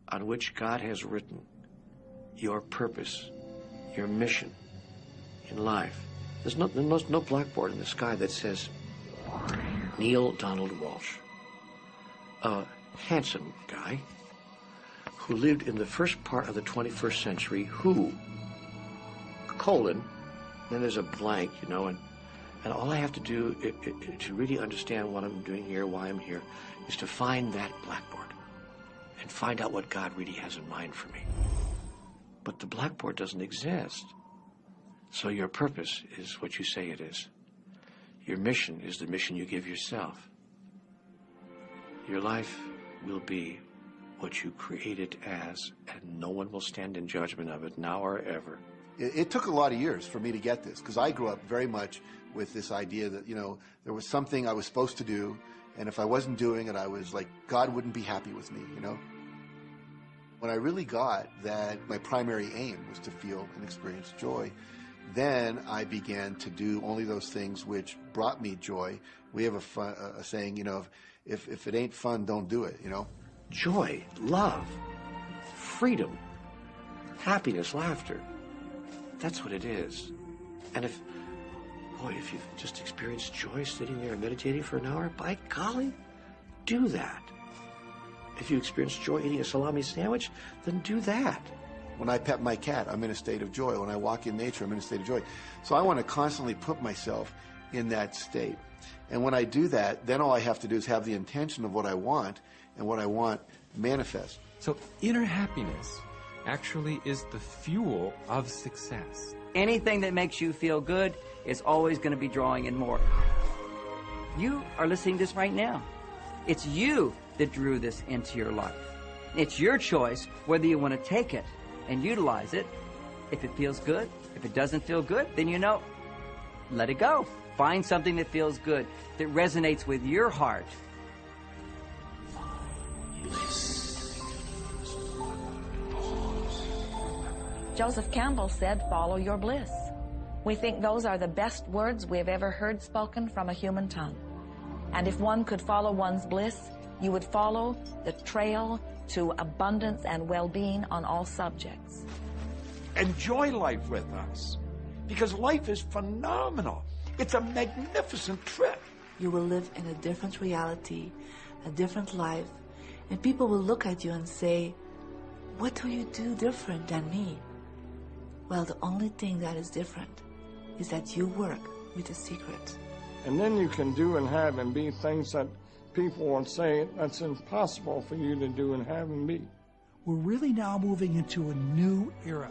on which God has written your purpose, your mission in life. There's no blackboard in the sky that says Neil Donald Walsh, a handsome guy who lived in the first part of the 21st century, who, colon, then there's a blank, you know, and all I have to do to really understand what I'm doing here, why I'm here, is to find that blackboard and find out what God really has in mind for me. But the blackboard doesn't exist. So your purpose is what you say it is. Your mission is the mission you give yourself. Your life will be what you create it as, and no one will stand in judgment of it now or ever. It took a lot of years for me to get this, because I grew up very much with this idea that, you know, there was something I was supposed to do, and if I wasn't doing it, I was like, God wouldn't be happy with me, you know? When I really got that my primary aim was to feel and experience joy, then I began to do only those things which brought me joy. We have a saying, you know, if it ain't fun, don't do it, you know? Joy, love, freedom, happiness, laughter. That's what it is. And if you've just experienced joy sitting there and meditating for an hour, by golly, do that. If you experience joy eating a salami sandwich, then do that. When I pet my cat, I'm in a state of joy. When I walk in nature, I'm in a state of joy. So I want to constantly put myself in that state. And when I do that, then all I have to do is have the intention of what I want, and what I want manifest. So inner happiness actually is the fuel of success. Anything that makes you feel good is always going to be drawing in more. You are listening to this right now. It's you that drew this into your life. It's your choice whether you want to take it and utilize it. If it feels good, if it doesn't feel good, then you know, let it go. Find something that feels good, that resonates with your heart. Joseph Campbell said, "Follow your bliss." We think those are the best words we have ever heard spoken from a human tongue. And if one could follow one's bliss, you would follow the trail to abundance and well-being on all subjects. Enjoy life with us, because life is phenomenal. It's a magnificent trip. You will live in a different reality, a different life, and people will look at you and say, "What do you do different than me?" Well, the only thing that is different is that you work with the secret. And then you can do and have and be things that people will say that's impossible for you to do and have and be. We're really now moving into a new era.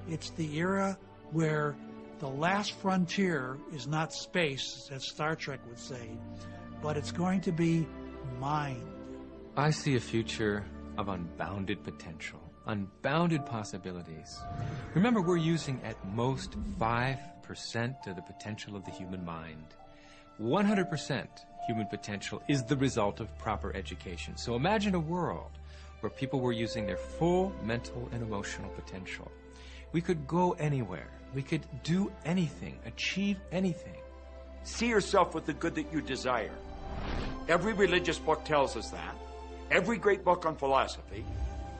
It's the era where the last frontier is not space, as Star Trek would say, but it's going to be mind. I see a future of unbounded potential, unbounded possibilities. Remember, we're using at most 5% of the potential of the human mind. 100% human potential is the result of proper education. So imagine a world where people were using their full mental and emotional potential. We could go anywhere. We could do anything, achieve anything. See yourself with the good that you desire. Every religious book tells us that. Every great book on philosophy,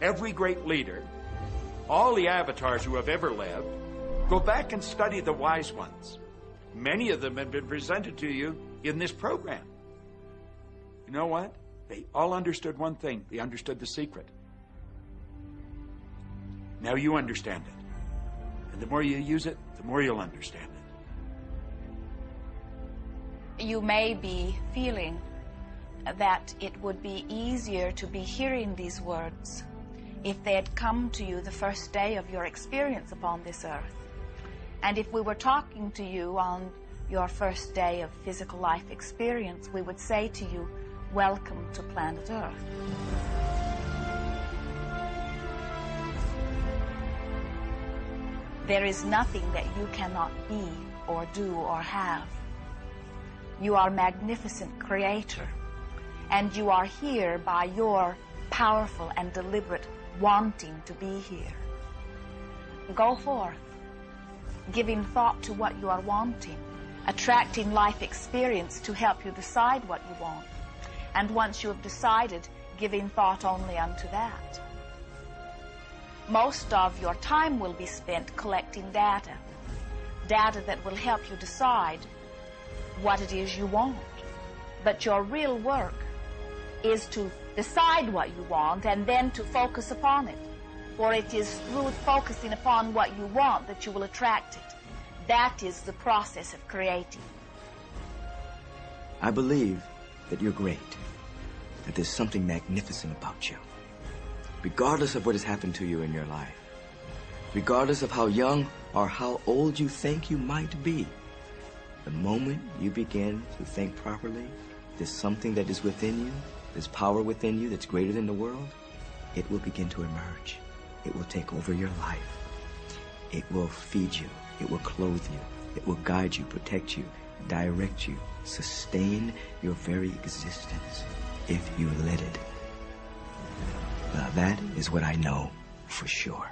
every great leader, all the avatars who have ever lived. Go back and study the wise ones. Many of them have been presented to you in this program. You know what? They all understood one thing. They understood the secret. Now you understand it. And the more you use it, the more you'll understand it. You may be feeling that it would be easier to be hearing these words if they had come to you the first day of your experience upon this earth. And if we were talking to you on your first day of physical life experience, we would say to you, welcome to planet Earth. There is nothing that you cannot be or do or have. You are a magnificent creator, and you are here by your powerful and deliberate wanting to be here. Go forth, giving thought to what you are wanting, attracting life experience to help you decide what you want, and once you have decided, giving thought only unto that. Most of your time will be spent collecting data that will help you decide what it is you want. But your real work is to decide what you want and then to focus upon it. For it is through focusing upon what you want that you will attract it. That is the process of creating. I believe that you're great, that there's something magnificent about you. Regardless of what has happened to you in your life, regardless of how young or how old you think you might be, the moment you begin to think properly, there's something that is within you, there's power within you that's greater than the world, it will begin to emerge. It will take over your life. It will feed you. It will clothe you. It will guide you, protect you, direct you, sustain your very existence if you let it. Now that is what I know for sure.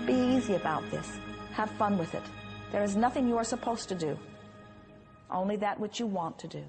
Easy about this. Have fun with it. There is nothing you are supposed to do, only that which you want to do.